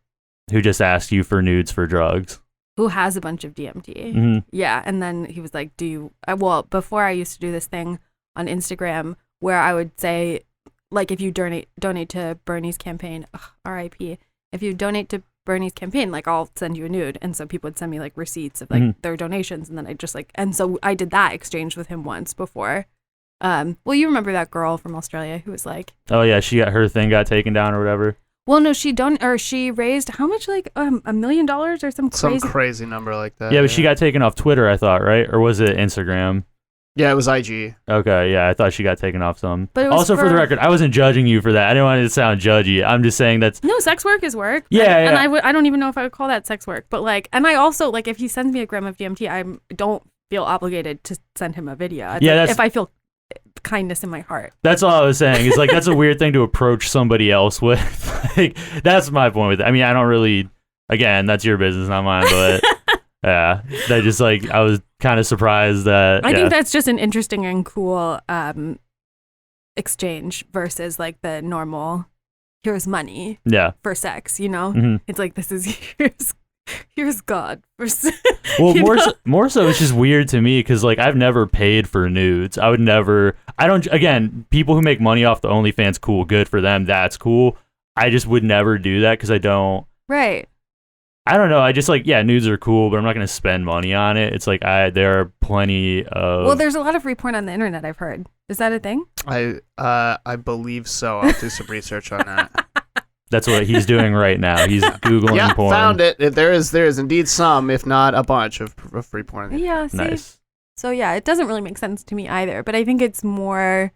you for nudes for drugs. Who has a bunch of DMT? Mm-hmm. Yeah, and then he was like, "Do you?" Well, before I used to do this thing on Instagram where I would say, if you donate to Bernie's campaign, R.I.P. If you donate to Bernie's campaign, I'll send you a nude. And so people would send me receipts of their donations, and then I just and so I did that exchange with him once before. Well, you remember that girl from Australia who was oh yeah, her thing got taken down or whatever. Well, no, she raised how much, $1 million or some crazy number like that. Yeah, but she got taken off Twitter, I thought, right? Or was it Instagram? Yeah, it was IG. Okay, yeah, I thought she got taken off some. But also, for the record, I wasn't judging you for that. I didn't want it to sound judgy. I'm just saying that's... No, sex work is work. Yeah, and I don't even know if I would call that sex work. But, and I also, if he sends me a gram of DMT, I don't feel obligated to send him a video. If I feel kindness in my heart. That's all I was saying. Is that's a weird thing to approach somebody else with. That's my point with it. I mean, I don't really... Again, that's your business, not mine, but... Yeah, they just I was kind of surprised that. I think that's just an interesting and cool exchange versus the normal. Here's money. Yeah. For sex, you know. Mm-hmm. It's this is here's God. Well, more so, it's just weird to me because I've never paid for nudes. I would never. I don't. Again, people who make money off the OnlyFans, cool, good for them. That's cool. I just would never do that because I don't. Right. I don't know. I just nudes are cool, but I'm not going to spend money on it. It's there are plenty of... Well, there's a lot of free porn on the internet, I've heard. Is that a thing? I believe so. I'll do some research on that. That's what he's doing right now. He's Googling porn. Found it. There is indeed some, if not a bunch of free porn. Yeah, see? Nice. So yeah, it doesn't really make sense to me either, but I think it's more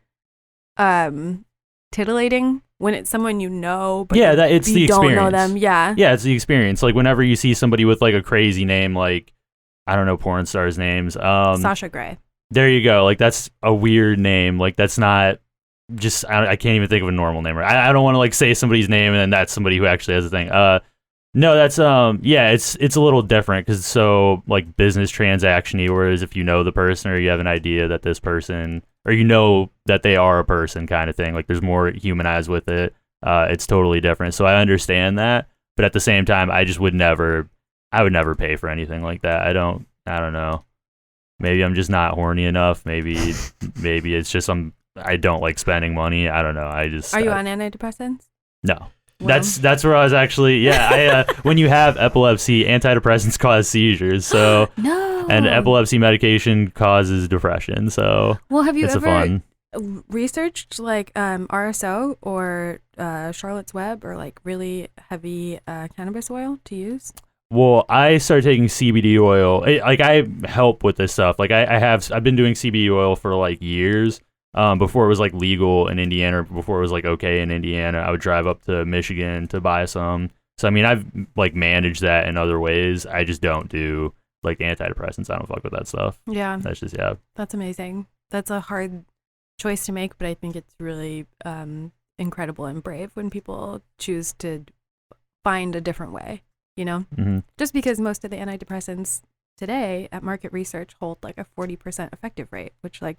titillating when it's someone you know, but it's the experience. Don't know them. Yeah, it's the experience. Whenever you see somebody with a crazy name, I don't know porn stars' names. Sasha Grey. There you go. That's a weird name. That's not just. I can't even think of a normal name. I don't want to say somebody's name and then that's somebody who actually has a thing. No, that's it's a little different because it's so business transaction-y. Whereas if you know the person or you have an idea that this person. Or that they are a person kind of thing. There's more humanized with it. It's totally different. So I understand that. But at the same time, I would never pay for anything like that. I don't know. Maybe I'm just not horny enough. Maybe it's just I don't like spending money. I don't know. Are you on antidepressants? No. Well. That's where I was actually, when you have epilepsy, antidepressants cause seizures. So no. And epilepsy medication causes depression. So have you it's ever researched RSO or Charlotte's Web or really heavy cannabis oil to use? Well, I started taking CBD oil. I help with this stuff. I've been doing CBD oil for years. Before it was legal in Indiana, or before it was okay in Indiana, I would drive up to Michigan to buy some. So I mean, I've managed that in other ways. I just don't do antidepressants. I don't fuck with that stuff. Yeah, that's just That's amazing. That's a hard choice to make, but I think it's really incredible and brave when people choose to find a different way. You know, just because most of the antidepressants today at market research hold a 40% effective rate, which the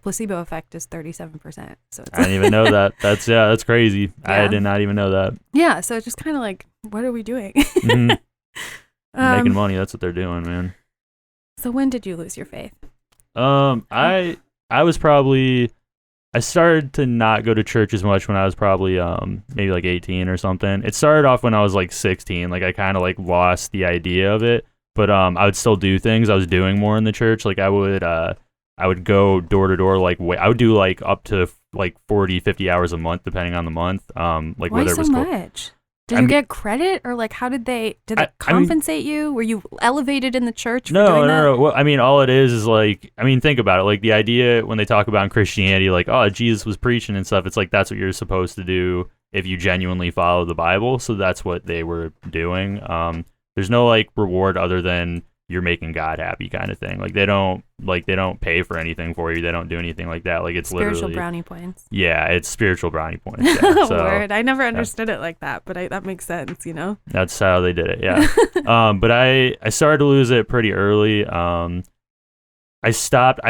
placebo effect is 37%. So I didn't even know that. That's crazy. Yeah. I did not even know that. Yeah, so it's just kind of what are we doing? Making money. That's what they're doing, man. So when did you lose your faith? I was probably I started to not go to church as much when I was probably maybe 18 or something. It started off when I was 16. I kind of lost the idea of it, but I would still do things. I was doing more in the church. I would go door to door. I would do up to 40, 50 hours a month, depending on the month. Why whether it was so much? Did you get credit, or how did they compensate you? Were you elevated in the church? No. Well, I mean, all it is think about it. The idea when they talk about in Christianity, oh, Jesus was preaching and stuff. It's that's what you're supposed to do if you genuinely follow the Bible. So that's what they were doing. There's no like reward other than you're making God happy kind of thing. Like they don't pay for anything for you. They don't do anything like that. Like it's spiritual literally brownie points. Yeah, it's spiritual brownie points. Yeah. So Word. I never understood it like that, but that makes sense, you know? that's how they did it. Yeah. But I started to lose it pretty early. I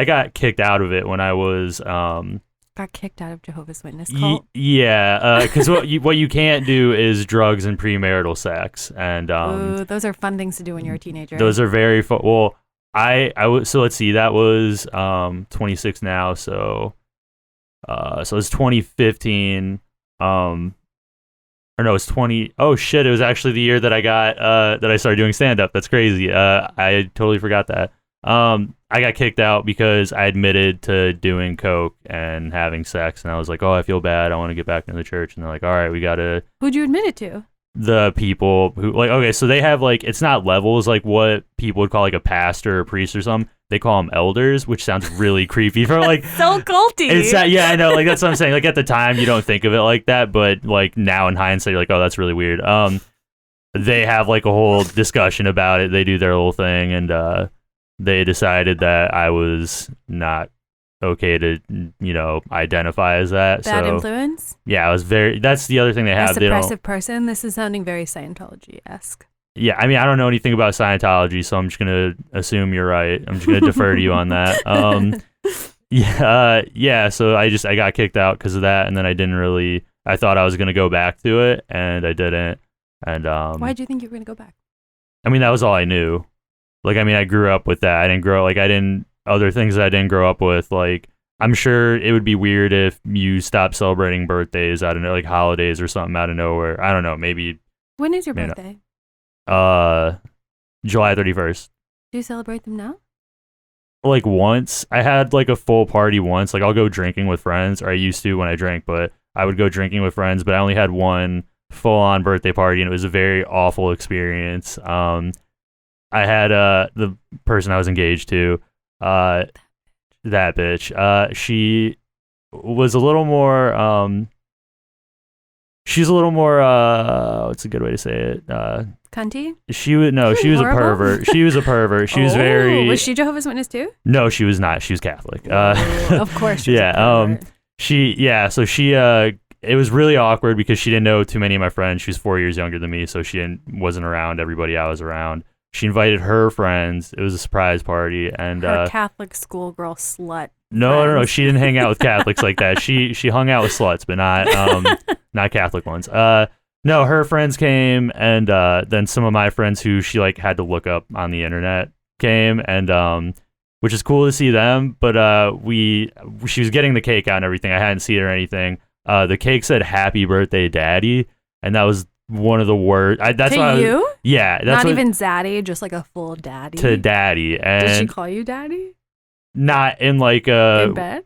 got kicked out of it when I was Got kicked out of Jehovah's Witness cult. because what you can't do is drugs and premarital sex, and Ooh, those are fun things to do when you're a teenager. those are very fun. Well, so let's see, that was 26 now, so it's 2015. Or no, it's 20. Oh shit! It was actually the year that I got that I started doing stand up. That's crazy. I totally forgot that. I got kicked out because I admitted to doing coke and having sex, and I was like, "Oh, I feel bad. I want to get back into the church." And they're like, "All right, we gotta." Who'd you admit it to? The people who like, okay, so they have like, it's not levels like what people would call like a pastor or a priest or something. They call them elders, which sounds really creepy for like so culty. It's yeah, I know, like that's what I'm saying. Like at the time, you don't think of it like that, but like now in hindsight, you're like, oh, that's really weird. They have like a whole discussion about it. They do their little thing, and they decided that I was not okay to, identify as that. Bad influence? Yeah, I was that's the other thing they have. A suppressive person? This is sounding very Scientology-esque. Yeah, I mean, I don't know anything about Scientology, so I'm just going to assume you're right. I'm just going to defer to you on that. So I got kicked out because of that, and then I thought I was going to go back to it, and I didn't. And why did you think you were going to go back? I mean, that was all I knew. Like, I mean, I grew up with that. Other things that I didn't grow up with, like, I'm sure it would be weird if you stopped celebrating birthdays out of like holidays or something out of nowhere. I don't know, maybe. When is your birthday? July 31st. Do you celebrate them now? Like once. I had like a full party once. Like I'll go drinking with friends, or I used to when I drank, but I would go drinking with friends, but I only had one full-on birthday party, and it was a very awful experience. I had the person I was engaged to, that bitch. She was a little more she's a little more what's a good way to say it? Cunty? She was a pervert. She was a pervert. She was very. Was she Jehovah's Witness too? No, she was not. She was Catholic. Of course. She was So she it was really awkward because she didn't know too many of my friends. She was 4 years younger than me, so she wasn't around everybody I was around. She invited her friends. It was a surprise party, and her Catholic schoolgirl slut. No. She didn't hang out with Catholics like that. She hung out with sluts, but not Catholic ones. No, her friends came, and then some of my friends who she like had to look up on the internet came, and which is cool to see them. But she was getting the cake out and everything. I hadn't seen her or anything. The cake said "Happy Birthday, Daddy," and that was one of the words. That's to why you? Yeah, that's not even zaddy, just like a full daddy. To daddy. And did she call you daddy? Not in like a in bed,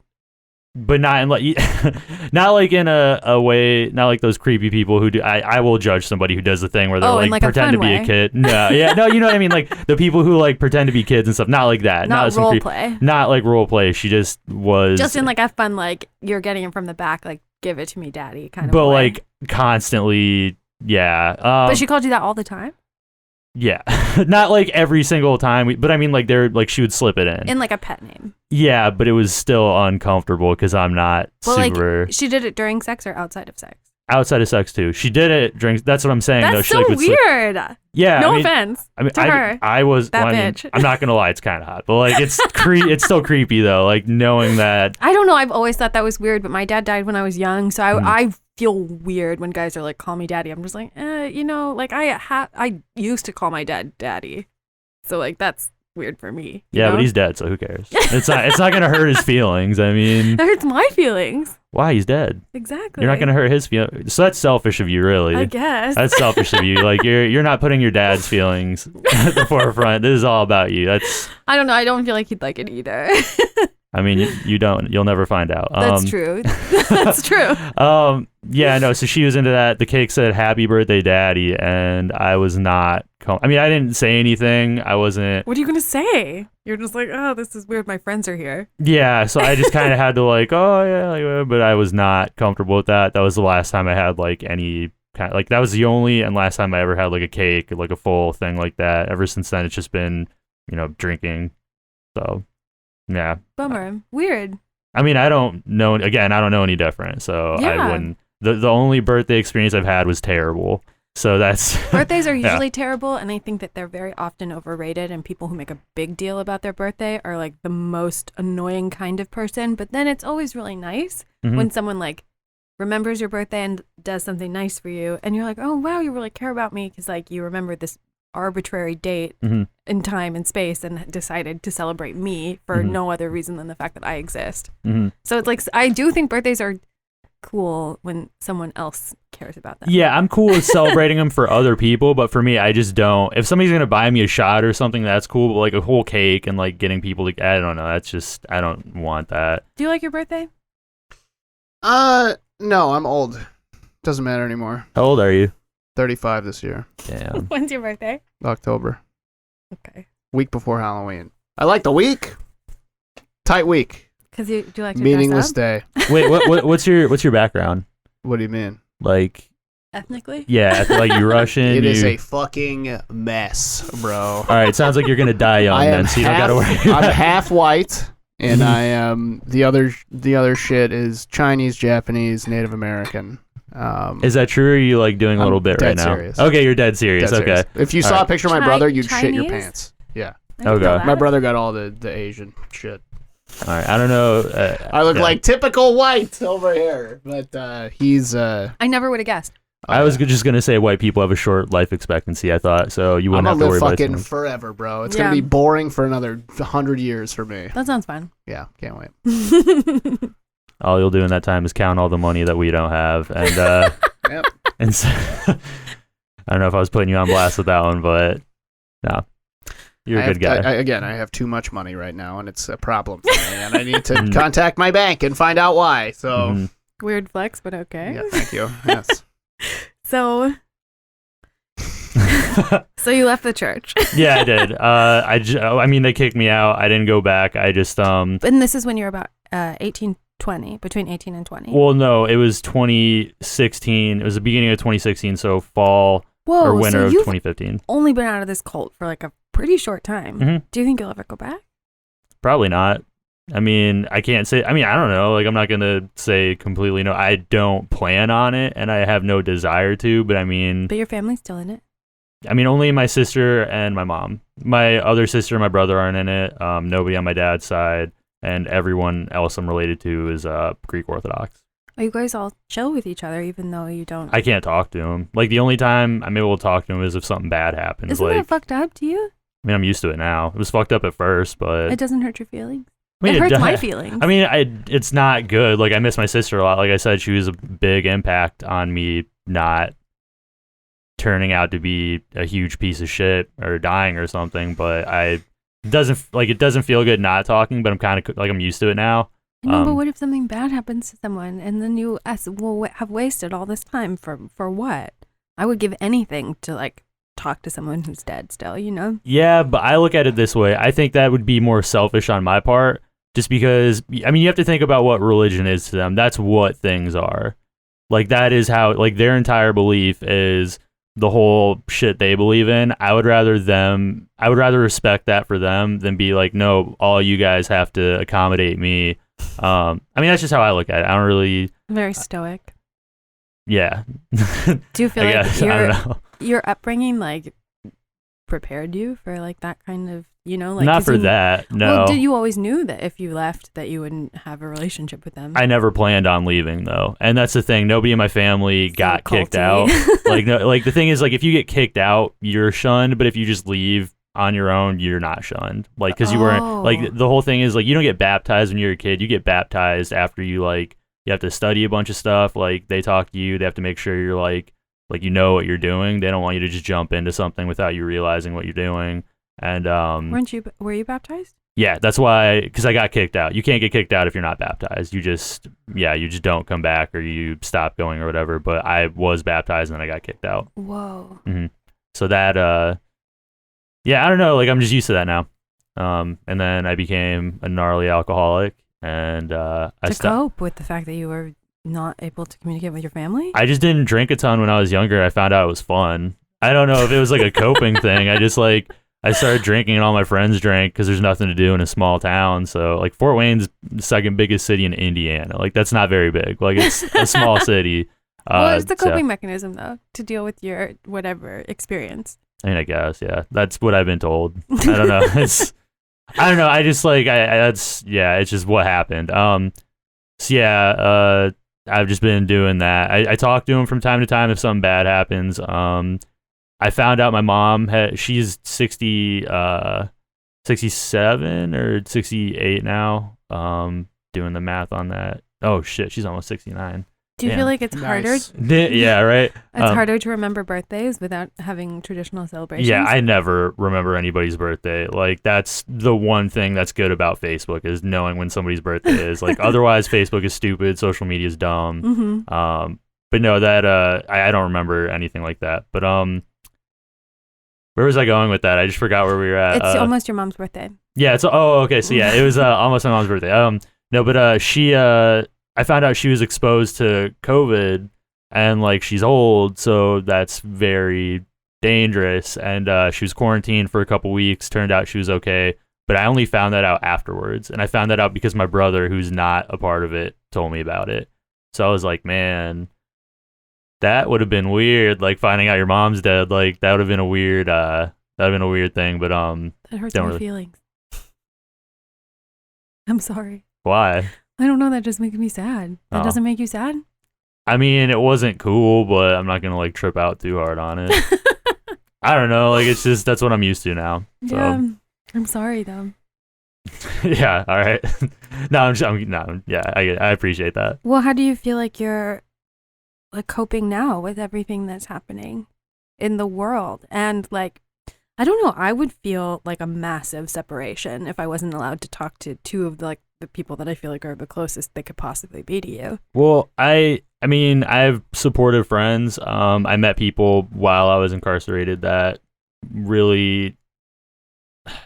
but not in like not like in a way, not like those creepy people who do. I will judge somebody who does the thing where they're like pretend to be a kid. No, yeah, no, you know what I mean. Like the people who like pretend to be kids and stuff. Not like that. Not role play. Not like role play. She just was just in like a fun like you're getting it from the back, like give it to me, daddy kind of. But way. like constantly. Yeah. But she called you that all the time? Yeah. Not like every single time, but I mean like she would slip it in. In like a pet name. Yeah, but it was still uncomfortable because I'm not super. Like she did it during sex or outside of sex? Outside of sex too. She did it during. That's what I'm saying. That's though. So weird. Yeah. No offense. I mean, to her. I was. That well, bitch. I'm not gonna lie. It's kind of hot, but like it's it's still creepy though. Like knowing that. I don't know. I've always thought that was weird, but my dad died when I was young, so I feel weird when guys are like, "Call me daddy." I'm just like, like I used to call my dad daddy, so like that's weird for me. Yeah, but he's dead, so who cares? It's not gonna hurt his feelings. I mean, that hurts my feelings. Why? He's dead. Exactly. You're not gonna hurt his feelings. So that's selfish of you, really. I guess. That's selfish of you. Like you're not putting your dad's feelings at the forefront. This is all about you. I don't know. I don't feel like he'd like it either. I mean, you don't. You'll never find out. That's true. That's true. Yeah, no. So she was into that. The cake said "Happy Birthday, Daddy," and I was not. I mean, I didn't say anything. I wasn't. What are you gonna say? You're just like, oh, this is weird. My friends are here. Yeah, so I just kind of had to like, oh yeah, like, but I was not comfortable with that. That was the last time I had like any kind like that was the only and last time I ever had like a cake, like a full thing like that. Ever since then, it's just been, drinking. So, yeah. Bummer. Weird. I mean, I don't know. Again, I don't know any different. So I Yeah. wouldn't. The only birthday experience I've had was terrible. So that's Birthdays are Yeah. usually terrible, and I think that they're very often overrated, and people who make a big deal about their birthday are like the most annoying kind of person. But then it's always really nice Mhm. when someone like remembers your birthday and does something nice for you, and you're like, oh wow, you really care about me because like you remember this arbitrary date Mhm. in time and space and decided to celebrate me for Mhm. no other reason than the fact that I exist. Mhm. So it's like I do think birthdays are cool when someone else cares about them. Yeah, I'm cool with celebrating them for other people, but for me, I just don't. If somebody's gonna buy me a shot or something, that's cool. But like a whole cake and like getting people to, I don't know. That's just, I don't want that. Do you like your birthday? No, I'm old. Doesn't matter anymore. How old are you? 35 this year. Damn. When's your birthday? October. Okay. Week before Halloween. I like the week. Tight week. Because you do you like to Meaningless dress up? day. Wait, what's your background? What do you mean? Like, Ethnically? yeah, like you Russian. It is you- a fucking mess, bro. All right, sounds like you're gonna die young I am then, so you don't gotta worry. I'm about it. half white, and I am the other shit is Chinese, Japanese, Native American. Is that true? Or are you like doing a I'm little bit right dead now? serious. Okay, you're dead serious. Dead Okay. serious. If you All saw right. a picture of my Chi- brother, you'd shit your Chinese? pants. Yeah, I didn't Okay. know that. my brother got all the Asian shit. All right. I don't know. I look yeah. like typical white over here, but he's. I never would have guessed. I was just gonna say white people have a short life expectancy. I thought so. You I'm wouldn't have gonna to worry live about fucking it. forever, bro. It's Yeah. gonna be boring for another 100 years for me. That sounds fun. Yeah, can't wait. All you'll do in that time is count all the money that we don't have, and Yep. and so, I don't know if I was putting you on blast with that one, but no, you're a good guy. I have too much money right now, and it's a problem for me, and I need to contact my bank and find out why. So, Mhm. Weird flex, but okay. yeah, thank you. Yes. So you left the church. Yeah, I did. I mean, they kicked me out. I didn't go back. I just And this is when you're about 18, 20, between 18 and 20. Well, no, it was 2016. It was the beginning of 2016, so fall Whoa, or winter so of you've 2015. only been out of this cult for like a pretty short time. Mhm. Do you think you'll ever go back? Probably not. I mean, I can't say. I mean, I don't know. Like, I'm not gonna say completely no. I don't plan on it, and I have no desire to. But I mean, But your family's still in it. only my sister and my mom. My other sister and my brother aren't in it. Nobody on my dad's side, and everyone else I'm related to is Greek Orthodox. Are you guys all chill with each other, even though you don't? I can't talk to him. Like, the only time I'm able to talk to him is if something bad happens. Isn't like, that fucked up to you? I mean, I'm used to it now. It was fucked up at first, but It doesn't hurt your feelings. I mean, it hurts does. my feelings. I mean, it's not good. Like, I miss my sister a lot. Like I said, she was a big impact on me not turning out to be a huge piece of shit or dying or something. But it doesn't feel good not talking. But I'm kind of like I'm used to it now. No, but Um, what if something bad happens to someone and then you have wasted all this time for what? I would give anything to like talk to someone who's dead still, you know? Yeah, but I look at it this way. I think that would be more selfish on my part, just because, I mean, you have to think about what religion is to them. That's what things are. Like, that is how, like, their entire belief is the whole shit they believe in. I would rather respect that for them than be like, no, all you guys have to accommodate me. I mean, that's just how I look at it. I don't really, Very stoic. yeah. Do you feel I like guess, I don't know. your upbringing like prepared you for like that kind of, you know, like Not 'cause for you, that, no. Well, did you always knew that if you left that you wouldn't have a relationship with them? I never planned on leaving though, and that's the thing. Nobody in my family So got kicked out. culty. Like, no, like the thing is, like, if you get kicked out, you're shunned. But if you just leave on your own, you're not shunned. Like, because you weren't. Like, Oh. the whole thing is like you don't get baptized when you're a kid. You get baptized after you you have to study a bunch of stuff. Like, they talk to you. They have to make sure you're like you know what you're doing. They don't want you to just jump into something without you realizing what you're doing. And Were you baptized? yeah, that's why, because I got kicked out. You can't get kicked out if you're not baptized. You just don't come back, or you stop going or whatever. But I was baptized and then I got kicked out. Whoa. So that, I don't know. Like, I'm just used to that now. And then I became a gnarly alcoholic, and To cope with the fact that you were not able to communicate with your family? I just didn't drink a ton when I was younger. I found out it was fun. I don't know if it was like a coping thing. I started drinking and all my friends drank because there's nothing to do in a small town. So like Fort Wayne's the second biggest city in Indiana. Like that's not very big. Like it's a small city. What is the coping mechanism though to deal with your whatever experience? I mean, I guess, yeah. That's what I've been told. I don't know. I don't know. I just like it's just what happened. So yeah, I've just been doing that. I talk to him from time to time if something bad happens. I found out my mom she's 67 or 68 now. Doing the math on that. Oh shit, she's almost 69. Do you feel like it's harder? Yeah, right. It's harder to remember birthdays without having traditional celebrations? Yeah, I never remember anybody's birthday. Like that's the one thing that's good about Facebook is knowing when somebody's birthday is. Like otherwise Facebook is stupid, social media is dumb. Mm-hmm. But no, that I don't remember anything like that. But where was I going with that? I just forgot where we were at. It's almost your mom's birthday. Yeah, okay. So yeah, it was almost my mom's birthday. No, but she I found out she was exposed to COVID and like she's old, so that's very dangerous. And she was quarantined for a couple weeks. Turned out she was okay, but I only found that out afterwards. And I found that out because my brother, who's not a part of it, told me about it. So I was like, man, that would have been weird. Like finding out your mom's dead, like that would have been a weird thing. But that hurts my feelings. I'm sorry. Why? I don't know. That just makes me sad. That doesn't make you sad? I mean, it wasn't cool, but I'm not gonna like trip out too hard on it. I don't know. Like it's just that's what I'm used to now. So. Yeah, I'm sorry though. Yeah. All right. I appreciate that. Well, how do you feel like you're like coping now with everything that's happening in the world? And like, I don't know. I would feel like a massive separation if I wasn't allowed to talk to two of the people that I feel like are the closest they could possibly be to you. Well, I mean, I have supportive friends. I met people while I was incarcerated that really,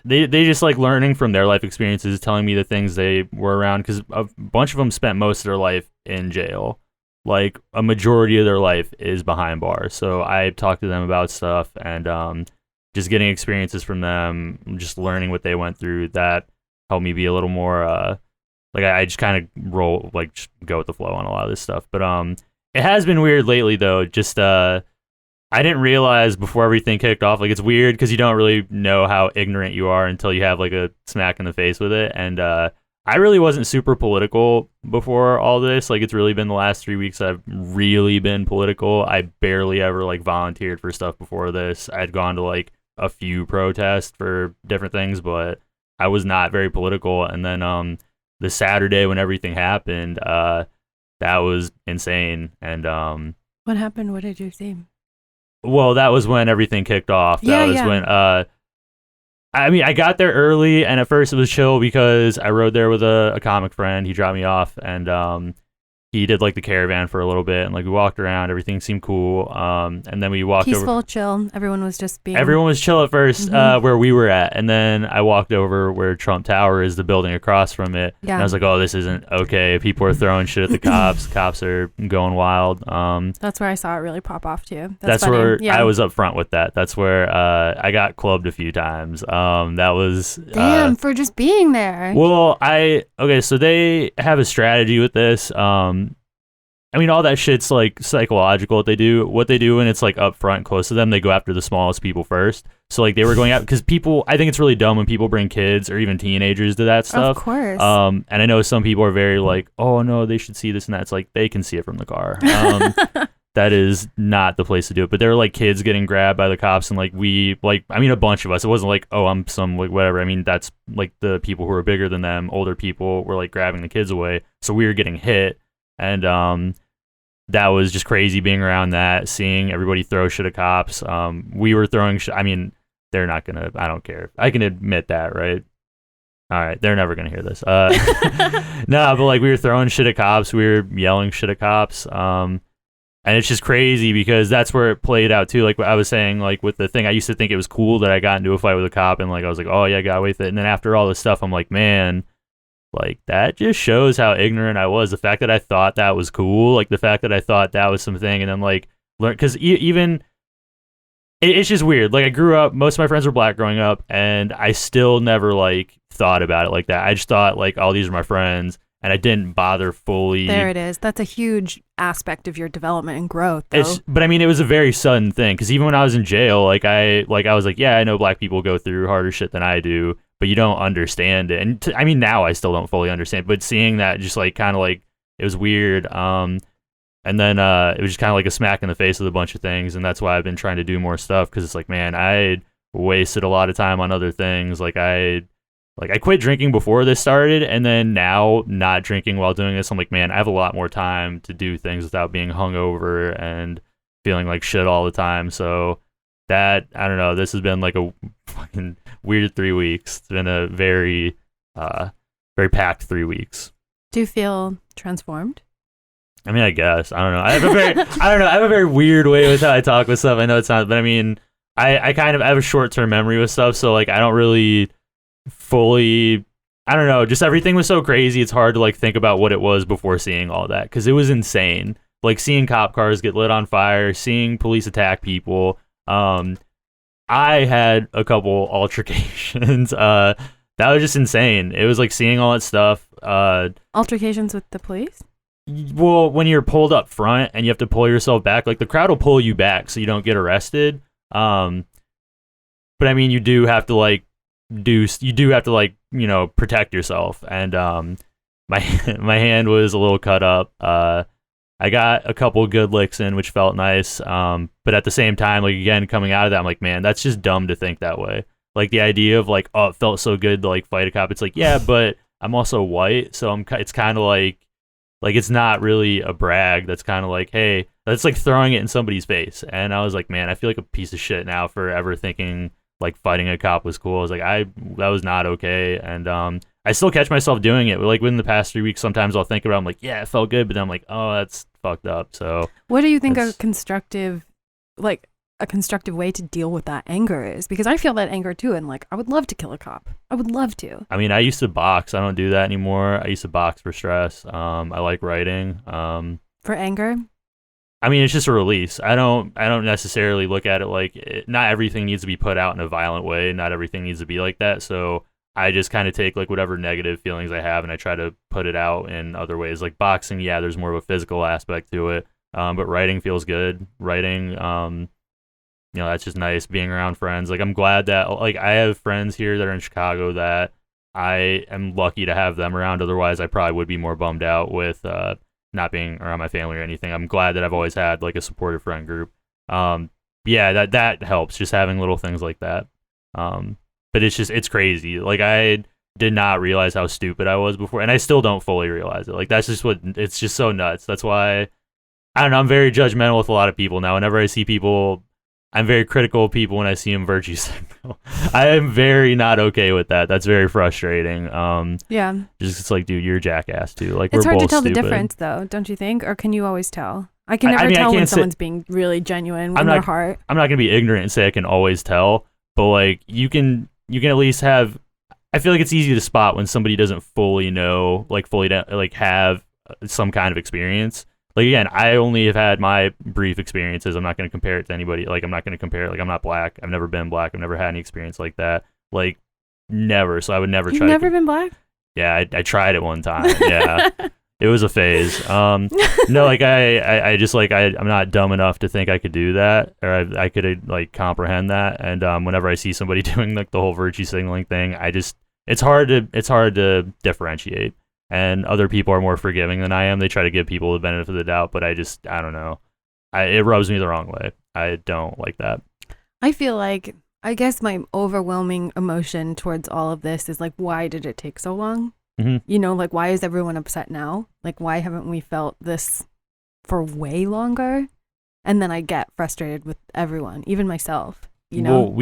they just like learning from their life experiences, telling me the things they were around, because a bunch of them spent most of their life in jail. Like a majority of their life is behind bars. So I talked to them about stuff and just getting experiences from them, just learning what they went through. That helped me be a little more like I just kind of just go with the flow on a lot of this stuff. But it has been weird lately though. Just I didn't realize before everything kicked off. Like it's weird because you don't really know how ignorant you are until you have like a smack in the face with it. And I really wasn't super political before all this. Like it's really been the last 3 weeks I've really been political. I barely ever like volunteered for stuff before this. I'd gone to like a few protests for different things, but I was not very political. And then the Saturday when everything happened, that was insane. And what happened? What did you see? Well, that was when everything kicked off. That was when I mean, I got there early, and at first it was chill because I rode there with a comic friend. He dropped me off, and he did like the caravan for a little bit, and like we walked around. Everything seemed cool. And then we walked peaceful, over. chill. Everyone was just being. Everyone was chill at first, where we were at, and then I walked over where Trump Tower is, the building across from it. Yeah. And I was like, oh, this isn't okay. People are throwing shit at the cops. Cops are going wild. That's where I saw it really pop off too. That's where I was up front with that. That's where I got clubbed a few times. That was damn for just being there. Well, so they have a strategy with this. I mean, all that shit's like psychological. What they do when it's like up front, close to them, they go after the smallest people first. So like they were going out because people, I think it's really dumb when people bring kids or even teenagers to that stuff. Of course. And I know some people are very like, oh no, they should see this and that. It's like they can see it from the car. That is not the place to do it. But there were like kids getting grabbed by the cops, and like a bunch of us. It wasn't like, oh, I'm some like whatever. I mean, that's like the people who are bigger than them, older people were like grabbing the kids away. So we were getting hit, and that was just crazy being around that, seeing everybody throw shit at cops. We were throwing shit. I mean, they're not gonna. I don't care. I can admit that, right? All right, they're never gonna hear this. No, but like we were throwing shit at cops. We were yelling shit at cops. And it's just crazy because that's where it played out too. Like I was saying, like with the thing, I used to think it was cool that I got into a fight with a cop, and like I was like, oh yeah, I got away with it. And then after all this stuff, I'm like, man, like that just shows how ignorant I was. The fact that I thought that was cool, like the fact that I thought that was something, and then like learn because even it's just weird. Like I grew up, most of my friends were black growing up, and I still never like thought about it like that. I just thought like, oh, these are my friends. And I didn't bother fully. There it is. That's a huge aspect of your development and growth, though. But I mean, it was a very sudden thing because even when I was in jail, I was like, yeah, I know black people go through harder shit than I do, but you don't understand it. And I mean, now I still don't fully understand. But seeing that, just like kind of like it was weird. And then it was just kind of like a smack in the face with a bunch of things, and that's why I've been trying to do more stuff because it's like, man, I wasted a lot of time on other things. I quit drinking before this started, and then now not drinking while doing this, I'm like, man, I have a lot more time to do things without being hungover and feeling like shit all the time. So that, I don't know, this has been like a fucking weird 3 weeks. It's been a very, very packed 3 weeks. Do you feel transformed? I mean, I guess. I don't know. I have a very weird way with how I talk with stuff. I know it's not, but I mean, I kind of have a short-term memory with stuff, so like I don't really fully, I don't know, just everything was so crazy. It's hard to like think about what it was before seeing all that because it was insane. Like seeing cop cars get lit on fire, seeing police attack people. I had a couple altercations. That was just insane. It was like seeing all that stuff. Altercations with the police? Well, when you're pulled up front and you have to pull yourself back, like the crowd will pull you back so you don't get arrested. But I mean, you do have to like protect yourself, and my hand was a little cut up. I got a couple good licks in, which felt nice, but at the same time, like again, coming out of that, I'm like, man, that's just dumb to think that way. Like the idea of like, oh, it felt so good to like fight a cop. It's like, yeah, but I'm also white, so it's kind of like it's not really a brag. That's kind of like, hey, that's like throwing it in somebody's face. And I was like, man, I feel like a piece of shit now for ever thinking like fighting a cop was cool. I was like, that was not okay. And I still catch myself doing it. Like within the past 3 weeks, sometimes I'll think about it, I'm like, yeah, it felt good, but then I'm like, oh, that's fucked up. So what do you think a constructive way to deal with that anger is? Because I feel that anger too, and like I would love to kill a cop. I would love to. I mean, I used to box. I don't do that anymore. I used to box for stress. I like writing. For anger? I mean, it's just a release. I don't necessarily look at it like not everything needs to be put out in a violent way. Not everything needs to be like that. So I just kind of take like whatever negative feelings I have and I try to put it out in other ways. Like boxing, yeah, there's more of a physical aspect to it. But writing feels good. Writing, that's just nice. Being around friends. Like I'm glad that like I have friends here that are in Chicago that I am lucky to have them around. Otherwise, I probably would be more bummed out with not being around my family or anything. I'm glad that I've always had like a supportive friend group. Yeah, that helps, just having little things like that. But it's crazy. Like I did not realize how stupid I was before, and I still don't fully realize it. Like that's just it's just so nuts. That's why I don't know. I'm very judgmental with a lot of people now. Whenever I see people, I'm very critical of people when I see them virtue signal. I am very not okay with that. That's very frustrating. Yeah. Just it's like, dude, you're a jackass too. Like it's we're hard both to tell stupid. the difference, though, don't you think? Or can you always tell? I can never tell when someone's being really genuine in their heart. I'm not gonna be ignorant and say I can always tell, but like you can at least have. I feel like it's easy to spot when somebody doesn't fully know, have some kind of experience. Like again, I only have had my brief experiences. I'm not going to compare it to anybody. Like I'm not going to compare it. Like I'm not black. I've never been black. I've never had any experience like that. Like never. So I would never try. You've never been black? Yeah, I tried it one time. Yeah, it was a phase. No, like I just like I'm not dumb enough to think I could do that, or I could like comprehend that. And whenever I see somebody doing like the whole virtue signaling thing, it's hard to differentiate. And other people are more forgiving than I am. They try to give people the benefit of the doubt, but I don't know. It rubs me the wrong way. I don't like that. I feel like, I guess my overwhelming emotion towards all of this is like, why did it take so long? Mm-hmm. You know, like, why is everyone upset now? Like, why haven't we felt this for way longer? And then I get frustrated with everyone, even myself, you know? Well,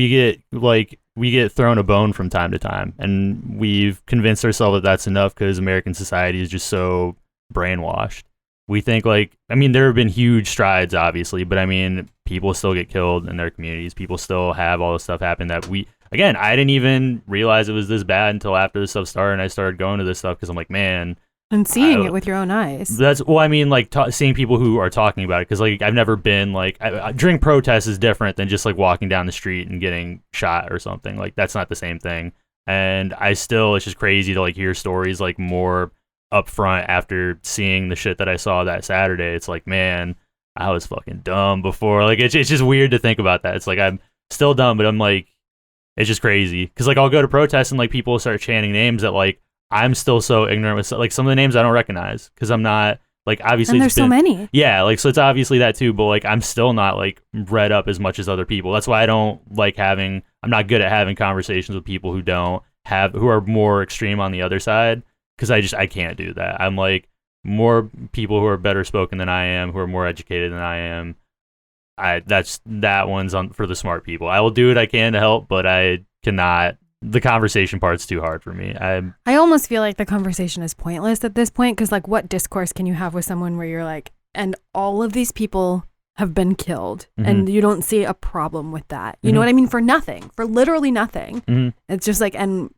we get thrown a bone from time to time, and we've convinced ourselves that that's enough because American society is just so brainwashed. we think like, I mean, there have been huge strides, obviously, but I mean, people still get killed in their communities. People still have all this stuff happen that again, I didn't even realize it was this bad until after this stuff started, and I started going to this stuff because I'm like, man. And seeing it with your own eyes. I mean, like seeing people who are talking about it, because like I've never been like during protests is different than just like walking down the street and getting shot or something. Like that's not the same thing. And it's just crazy to like hear stories like more upfront after seeing the shit that I saw that Saturday. It's like, man, I was fucking dumb before. Like it's just weird to think about that. It's like I'm still dumb, but I'm like, it's just crazy because like I'll go to protests and like people start chanting names that like I'm still so ignorant with like some of the names I don't recognize because I'm not like obviously. And there's so many. Yeah, like so it's obviously that too, but like I'm still not like read up as much as other people. That's why I don't like I'm not good at having conversations with people who are more extreme on the other side because I can't do that. I'm like more people who are better spoken than I am, who are more educated than I am. That one's on for the smart people. I will do what I can to help, but I cannot. The conversation part's too hard for me. I almost feel like the conversation is pointless at this point because, like, what discourse can you have with someone where you're like, and all of these people have been killed and you don't see a problem with that? You know what I mean? For nothing, for literally nothing. It's just like, and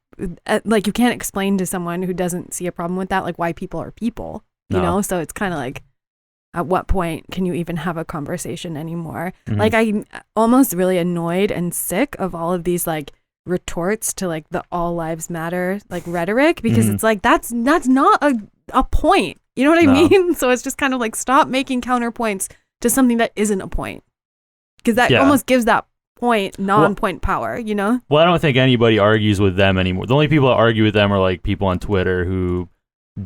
like, you can't explain to someone who doesn't see a problem with that, like, why people are people, you know? So it's kind of like, at what point can you even have a conversation anymore? Like, I'm almost really annoyed and sick of all of these, like, retorts to like the all lives matter like rhetoric because it's like that's not a point, you know what I mean? So it's just kind of like stop making counterpoints to something that isn't a point because that almost gives that point non-point power, you know? Well, I don't think anybody argues with them anymore. The only people that argue with them are like people on Twitter who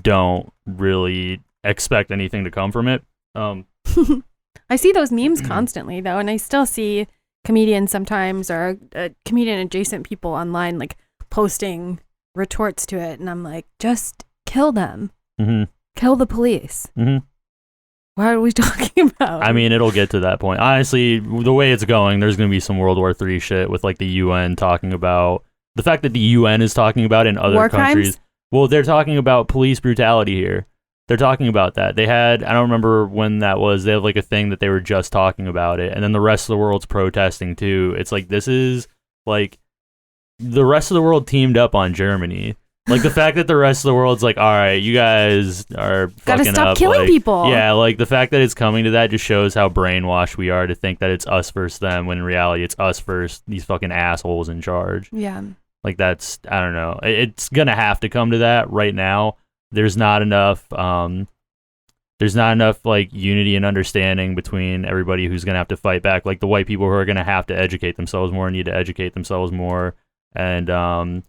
don't really expect anything to come from it. I see those memes constantly though, and I still see comedians sometimes or comedian adjacent people online like posting retorts to it, and I'm like, just kill them. Kill the police. What are we talking about? I mean, it'll get to that point. Honestly, the way it's going, there's going to be some World War III shit with like the UN talking about the fact that the UN is talking about it in other war countries. Crimes? Well, they're talking about police brutality here. They're talking about that. They had, I don't remember when that was, they have like a thing that they were just talking about it. And then the rest of the world's protesting too. It's like, this is like, the rest of the world teamed up on Germany. Like the fact that the rest of the world's like, all right, you guys are gotta fucking stop up. killing like, people. Yeah, like the fact that it's coming to that just shows how brainwashed we are to think that it's us versus them when in reality it's us versus these fucking assholes in charge. Yeah. Like that's, I don't know. It's gonna have to come to that right now. There's not enough like unity and understanding between everybody who's gonna have to fight back. Like the white people who are gonna have to educate themselves more need to educate themselves more. And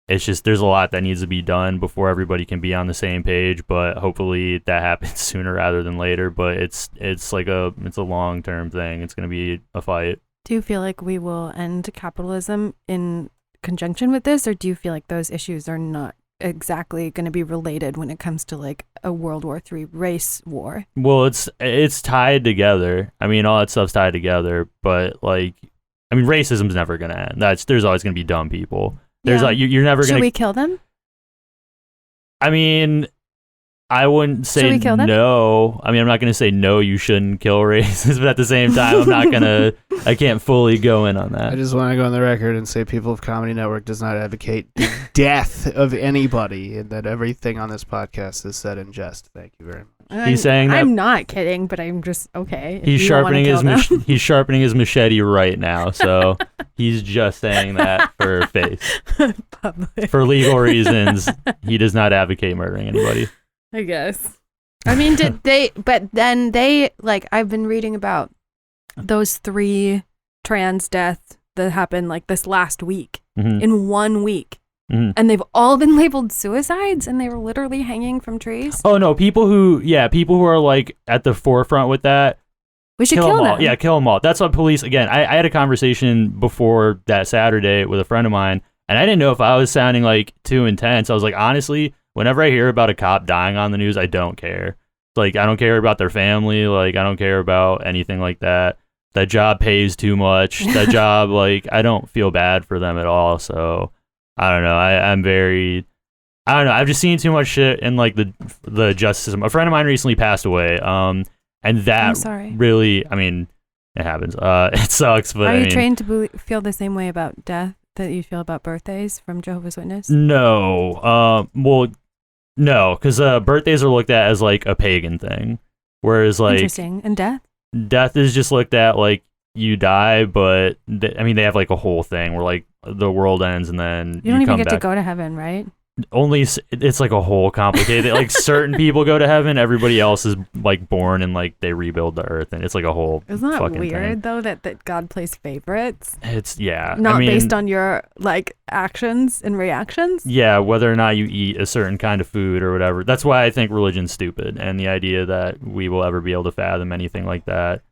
it's just there's a lot that needs to be done before everybody can be on the same page. But hopefully that happens sooner rather than later. But it's a long term thing. It's gonna be a fight. Do you feel like we will end capitalism in conjunction with this, or do you feel like those issues are not exactly going to be related when it comes to like a World War III race war? Well, it's tied together. I mean, all that stuff's tied together, but like, I mean, racism's never going to end. There's always going to be dumb people. There's like, you're never going to. Should we kill them? I mean, I wouldn't say no. I mean, I'm not going to say no, you shouldn't kill racists, but at the same time, I can't fully go in on that. I just want to go on the record and say People of Comedy Network does not advocate the death of anybody, and that everything on this podcast is said in jest. Thank you very much. He's saying that. I'm not kidding, but I'm just okay. He's sharpening he's sharpening his machete right now, so he's just saying that for face. For legal reasons, he does not advocate murdering anybody. I guess. I mean, but then like, I've been reading about those 3 trans deaths that happened like this last week in 1 week. And they've all been labeled suicides and they were literally hanging from trees. Oh no, people who are like at the forefront with that. We should kill them all. Yeah, kill them all. That's what police, again, I had a conversation before that Saturday with a friend of mine, and I didn't know if I was sounding like too intense. I was like, honestly, whenever I hear about a cop dying on the news, I don't care. Like, I don't care about their family. Like, I don't care about anything like that. That job pays too much. That job, like, I don't feel bad for them at all. So, I don't know. I'm very, I don't know. I've just seen too much shit in like the justice system. A friend of mine recently passed away. And that I'm sorry. really, I mean, it happens. It sucks, but Are I you mean, trained to feel the same way about death that you feel about birthdays from Jehovah's Witness? no. Well, no, because birthdays are looked at as like a pagan thing, whereas like Interesting. And death? death is just looked at like you die, but I mean they have like a whole thing where like the world ends and then You don't even come get back. to go to heaven, right? Only it's like a whole complicated like certain people go to heaven, everybody else is like born and like they rebuild the earth, and it's like a whole Isn't that fucking weird thing. though that God plays favorites? It's Not I mean, based on your like actions and reactions? yeah, whether or not you eat a certain kind of food or whatever. That's why I think religion's stupid, and the idea that we will ever be able to fathom anything like that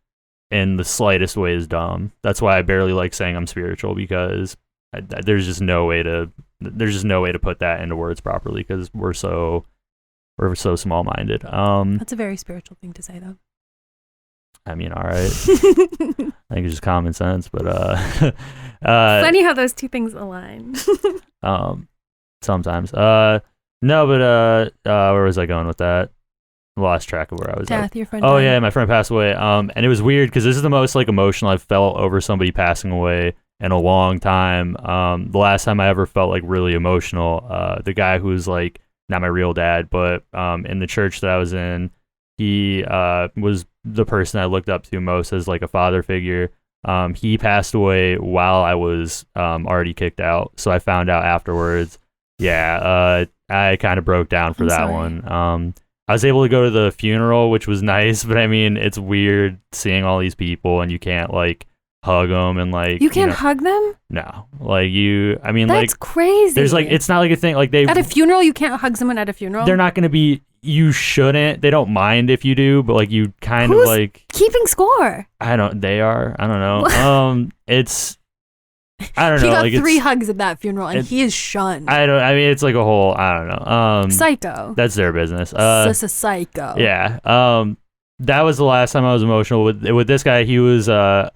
in the slightest way is dumb. That's why I barely like saying I'm spiritual, because there's just no way to put that into words properly, because we're so small-minded. That's a very spiritual thing to say though. I mean, all right. I think it's just common sense, but Funny how those two things align. sometimes. No, but where was I going with that? Lost track of where I was at. Death, your friend. Oh died. yeah, my friend passed away. And it was weird because this is the most like emotional I've felt over somebody passing away in a long time. The last time I ever felt like really emotional, the guy who's like not my real dad, but in the church that I was in, he was the person I looked up to most as like a father figure. He passed away while I was already kicked out, so I found out afterwards. Yeah, I kind of broke down for I'm that sorry. one. I was able to go to the funeral, which was nice, but I mean, it's weird seeing all these people and you can't like hug them and like You can't know, hug them? no, like you. I mean, That's like crazy. there's like it's not like a thing like they at a funeral. You can't hug someone at a funeral. they're not gonna be. You shouldn't. They don't mind if you do, but like you kind Who's of like keeping score. I don't. They are. I don't know. What? It's. I don't He know. got Like 3 it's. hugs at that funeral, and it- he is shunned. I don't. I mean, it's like a whole. I don't know. Psycho. That's their business. Sus a psycho. Yeah. That was the last time I was emotional with this guy. He was.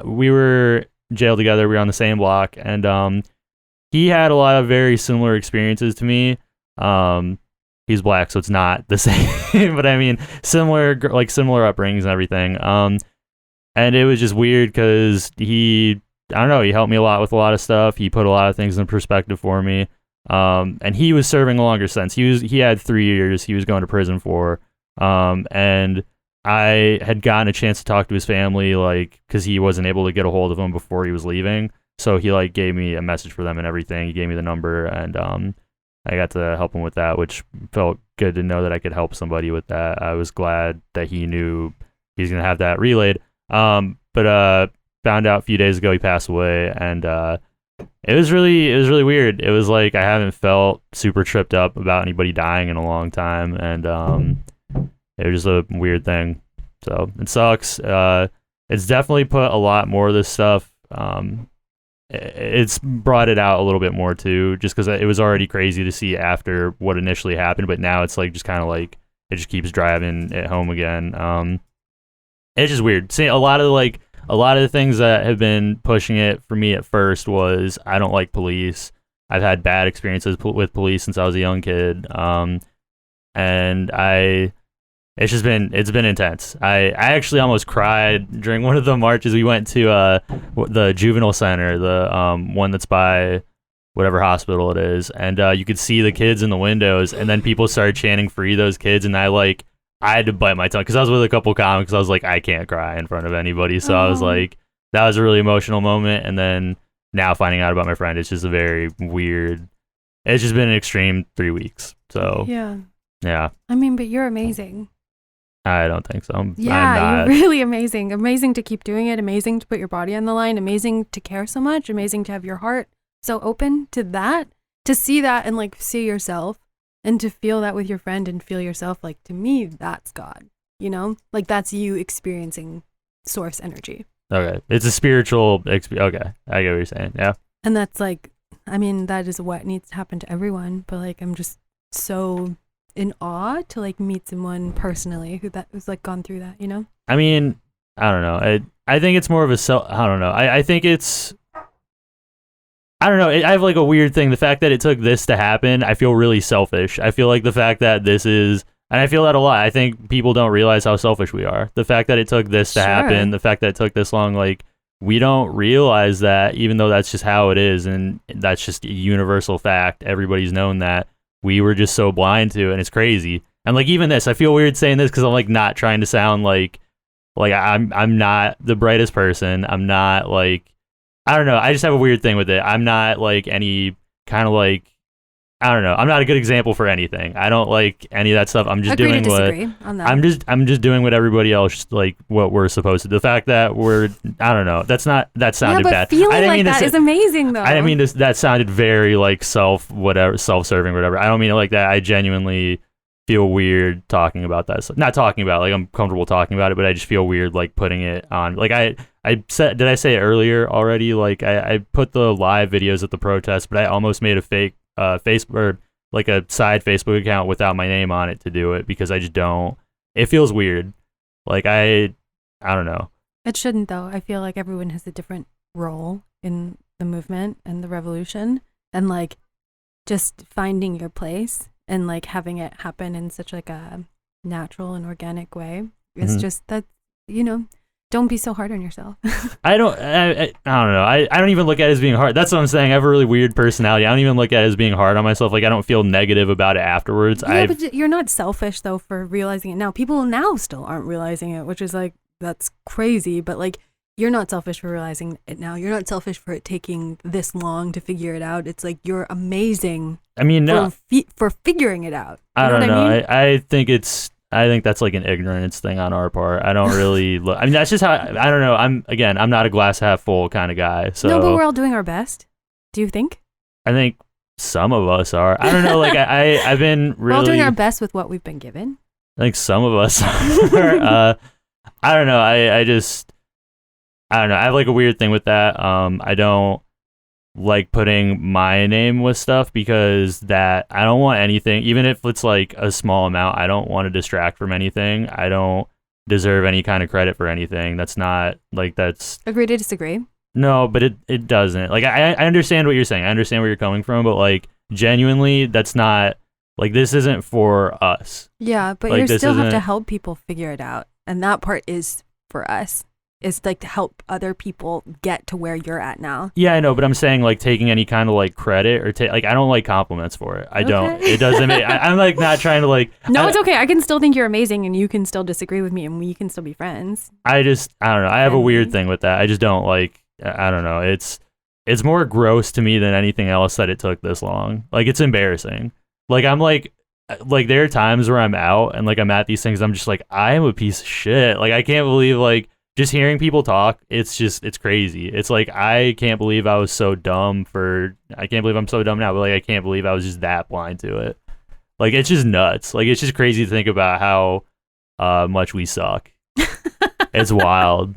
We were jailed together. We were on the same block, and he had a lot of very similar experiences to me. He's black, so it's not the same, but I mean similar upbringings and everything. And it was just weird because I don't know, he helped me a lot with a lot of stuff. He put a lot of things in perspective for me. And he was serving a longer sentence. He had 3 years he was going to prison for. And I had gotten a chance to talk to his family, like, because he wasn't able to get a hold of them before he was leaving. So he like gave me a message for them and everything. He gave me the number, and I got to help him with that, which felt good to know that I could help somebody with that. I was glad that he knew he was gonna have that relayed. But found out a few days ago he passed away, and it was really weird. It was like I haven't felt super tripped up about anybody dying in a long time, and it was just a weird thing. So it sucks. It's definitely put a lot more of this stuff. It's brought it out a little bit more too, just because it was already crazy to see after what initially happened, but now it's like just kind of like it just keeps driving it home again. It's just weird. See, a lot of the things that have been pushing it for me at first was I don't like police. I've had bad experiences with police since I was a young kid, and it's been intense. I actually almost cried during one of the marches. We went to the juvenile center, the one that's by whatever hospital it is, and you could see the kids in the windows, and then people started chanting "Free those kids," and I had to bite my tongue because I was with a couple comics. I was like, I can't cry in front of anybody, so I was like, that was a really emotional moment. And then now finding out about my friend, it's just a very weird. It's just been an extreme 3 weeks. So yeah, I mean, but you're amazing. I don't think so. I'm Yeah, not. you're really amazing. Amazing to keep doing it. Amazing to put your body on the line. Amazing to care so much. Amazing to have your heart so open to that. To see that and like see yourself and to feel that with your friend and feel yourself. Like to me, that's God. You know, like that's you experiencing source energy. Okay, it's a spiritual. Okay, I get what you're saying. Yeah. And that's like, I mean, that is what needs to happen to everyone. But like, I'm just so in awe to like meet someone personally who's like gone through that, you know? I mean, I don't know. I think it's more of a I don't know. I I don't know. I have like a weird thing. The fact that it took this to happen, I feel really selfish. I feel like the fact that this is, and I feel that a lot. I think people don't realize how selfish we are. The fact that it took this to happen, the fact that it took this long, like, we don't realize that, even though that's just how it is, and that's just a universal fact. Everybody's known that. We were just so blind to it, and it's crazy. And like even this, I feel weird saying this because I'm like not trying to sound like I'm not the brightest person. I'm not like, I don't know. I just have a weird thing with it. I'm not like any kind of like, I don't know. I'm not a good example for anything. I don't like any of that stuff. I'm just doing what on that. I'm just doing what everybody else, like what we're supposed to do. The fact that I don't know. That sounded bad. Feeling I didn't like mean that is amazing though. I didn't mean that sounded very like self-serving, whatever. I don't mean it like that. I genuinely feel weird talking about that. Not talking about, like, I'm comfortable talking about it, but I just feel weird like putting it on. Like I said, did I say it earlier already? Like I put the live videos at the protest, but I almost made a fake Facebook, or like a side Facebook account without my name on it to do it, because I just don't. It feels weird. Like I don't know. It shouldn't though. I feel like everyone has a different role in the movement and the revolution, and like just finding your place and like having it happen in such like a natural and organic way. It's just that, don't be so hard on yourself. I don't know. I don't even look at it as being hard. That's what I'm saying. I have a really weird personality. I don't even look at it as being hard on myself. Like I don't feel negative about it afterwards. Yeah, but you're not selfish though for realizing it now. People now still aren't realizing it, which is like, that's crazy. But like, you're not selfish for realizing it now. You're not selfish for it taking this long to figure it out. It's like, you're amazing. I mean, no, for figuring it out. I don't know. I think that's like an ignorance thing on our part. I don't really look. I mean, that's just how. I don't know. I'm not a glass half full kind of guy. So no, but we're all doing our best. Do you think? I think some of us are. I don't know. Like I've been really. We're all doing our best with what we've been given. I think some of us are. I don't know. I don't know. I have like a weird thing with that. I don't like putting my name with stuff because that I don't want anything, even if it's like a small amount. I don't want to distract from anything. I don't deserve any kind of credit for anything. That's not like that's. Agree to disagree. No, but it doesn't. Like I understand what you're saying. I understand where you're coming from, but like genuinely, that's not like this isn't for us. Yeah, but like, you still have to help people figure it out, and that part is for us. Is like to help other people get to where you're at now. Yeah, I know, but I'm saying like taking any kind of like credit or like I don't like compliments for it. I don't. It doesn't make. I'm like not trying to like. No, it's okay. I can still think you're amazing, and you can still disagree with me, and we can still be friends. I don't know. I have a weird thing with that. I just don't like. I don't know. It's more gross to me than anything else that it took this long. Like it's embarrassing. Like I'm like there are times where I'm out and like I'm at these things. I'm just like I am a piece of shit. Like I can't believe like. Just hearing people talk, it's crazy. It's like, I can't believe I was so dumb I can't believe I'm so dumb now, but like, I can't believe I was just that blind to it. Like, it's just nuts. Like, it's just crazy to think about how much we suck. It's wild.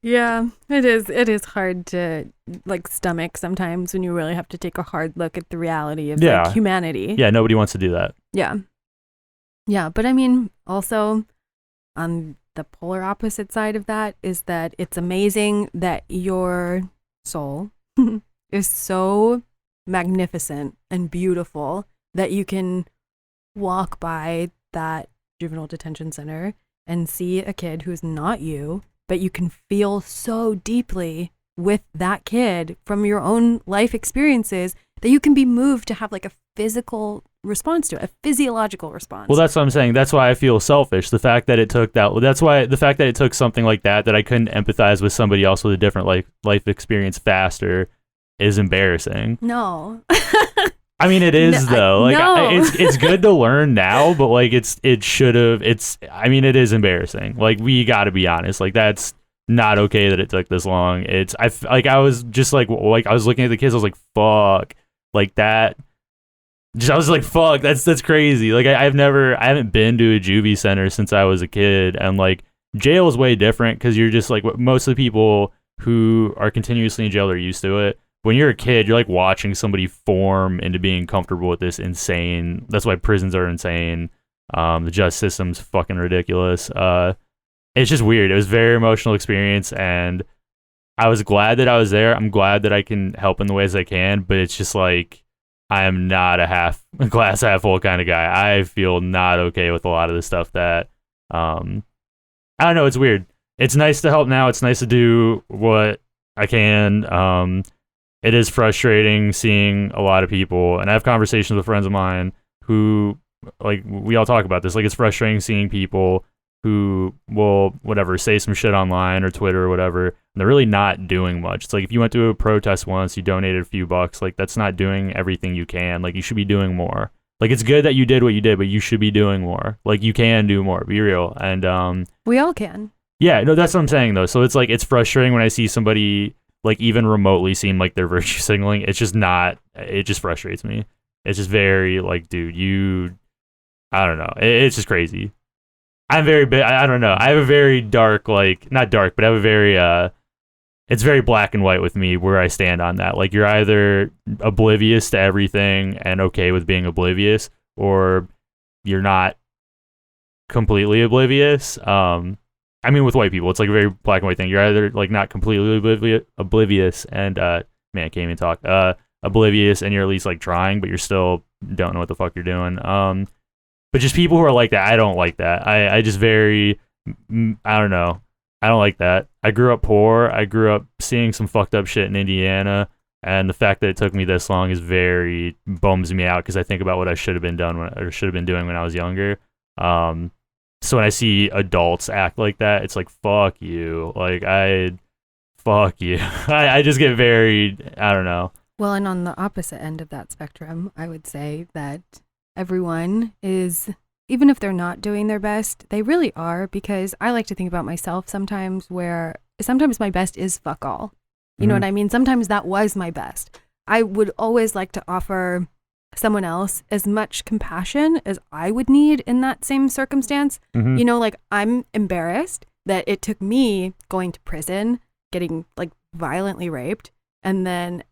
Yeah, it is. It is hard to like stomach sometimes when you really have to take a hard look at the reality of like humanity. Yeah, nobody wants to do that. Yeah. Yeah, but I mean, also the polar opposite side of that is that it's amazing that your soul is so magnificent and beautiful that you can walk by that juvenile detention center and see a kid who's not you, but you can feel so deeply with that kid from your own life experiences that you can be moved to have like a physical response to it, a physiological response. Well, that's what I'm saying. That's why I feel selfish. The fact that it took the fact that it took something like that I couldn't empathize with somebody else with a different life experience faster is embarrassing. No. I mean, it is though. Like, no. It's good to learn now, but like it is embarrassing. Like, we got to be honest. Like, that's not okay that it took this long. I was just like I was looking at the kids. I was like, fuck, like that. I was like, fuck, that's crazy. Like, I haven't been to a juvie center since I was a kid, and like jail is way different because you're just like most of the people who are continuously in jail are used to it. When you're a kid, you're like watching somebody form into being comfortable with this insane. That's why prisons are insane. The justice system's fucking ridiculous. It's just weird. It was a very emotional experience, and I was glad that I was there. I'm glad that I can help in the ways I can, but it's just like I am not a glass half full kind of guy. I feel not okay with a lot of the stuff that I don't know, it's weird. It's nice to help now. It's nice to do what I can. It is frustrating seeing a lot of people, and I have conversations with friends of mine who, like, we all talk about this. Like, it's frustrating seeing people who will, whatever, say some shit online or Twitter or whatever, and they're really not doing much. It's like, if you went to a protest once, you donated a few bucks, like, that's not doing everything you can. Like, you should be doing more. Like, it's good that you did what you did, but you should be doing more. Like, you can do more. Be real. And we all can. Yeah, no, that's what I'm saying, though. So it's like, it's frustrating when I see somebody, like, even remotely seem like they're virtue signaling. It's just not, it just frustrates me. It's just very, like, dude, I don't know. It's just crazy. I'm very big. I don't know. I have a very dark, like, not dark, but I have a very, it's very black and white with me where I stand on that. Like, you're either oblivious to everything and okay with being oblivious, or you're not completely oblivious. I mean, with white people, it's like a very black and white thing. You're either, like, not completely oblivious and, man, I can't even talk, oblivious, and you're at least, like, trying, but you're still don't know what the fuck you're doing. But just people who are like that, I don't like that. I just very, I don't know. I don't like that. I grew up poor. I grew up seeing some fucked up shit in Indiana, and the fact that it took me this long is very bums me out because I think about what I should have been doing when I was younger. So when I see adults act like that, it's like, fuck you. Like, fuck you. I just get very, I don't know. Well, and on the opposite end of that spectrum, I would say that everyone is, even if they're not doing their best, they really are, because I like to think about myself sometimes where sometimes my best is fuck all. You know what I mean? Sometimes that was my best. I would always like to offer someone else as much compassion as I would need in that same circumstance. You know, like, I'm embarrassed that it took me going to prison, getting, like, violently raped, and then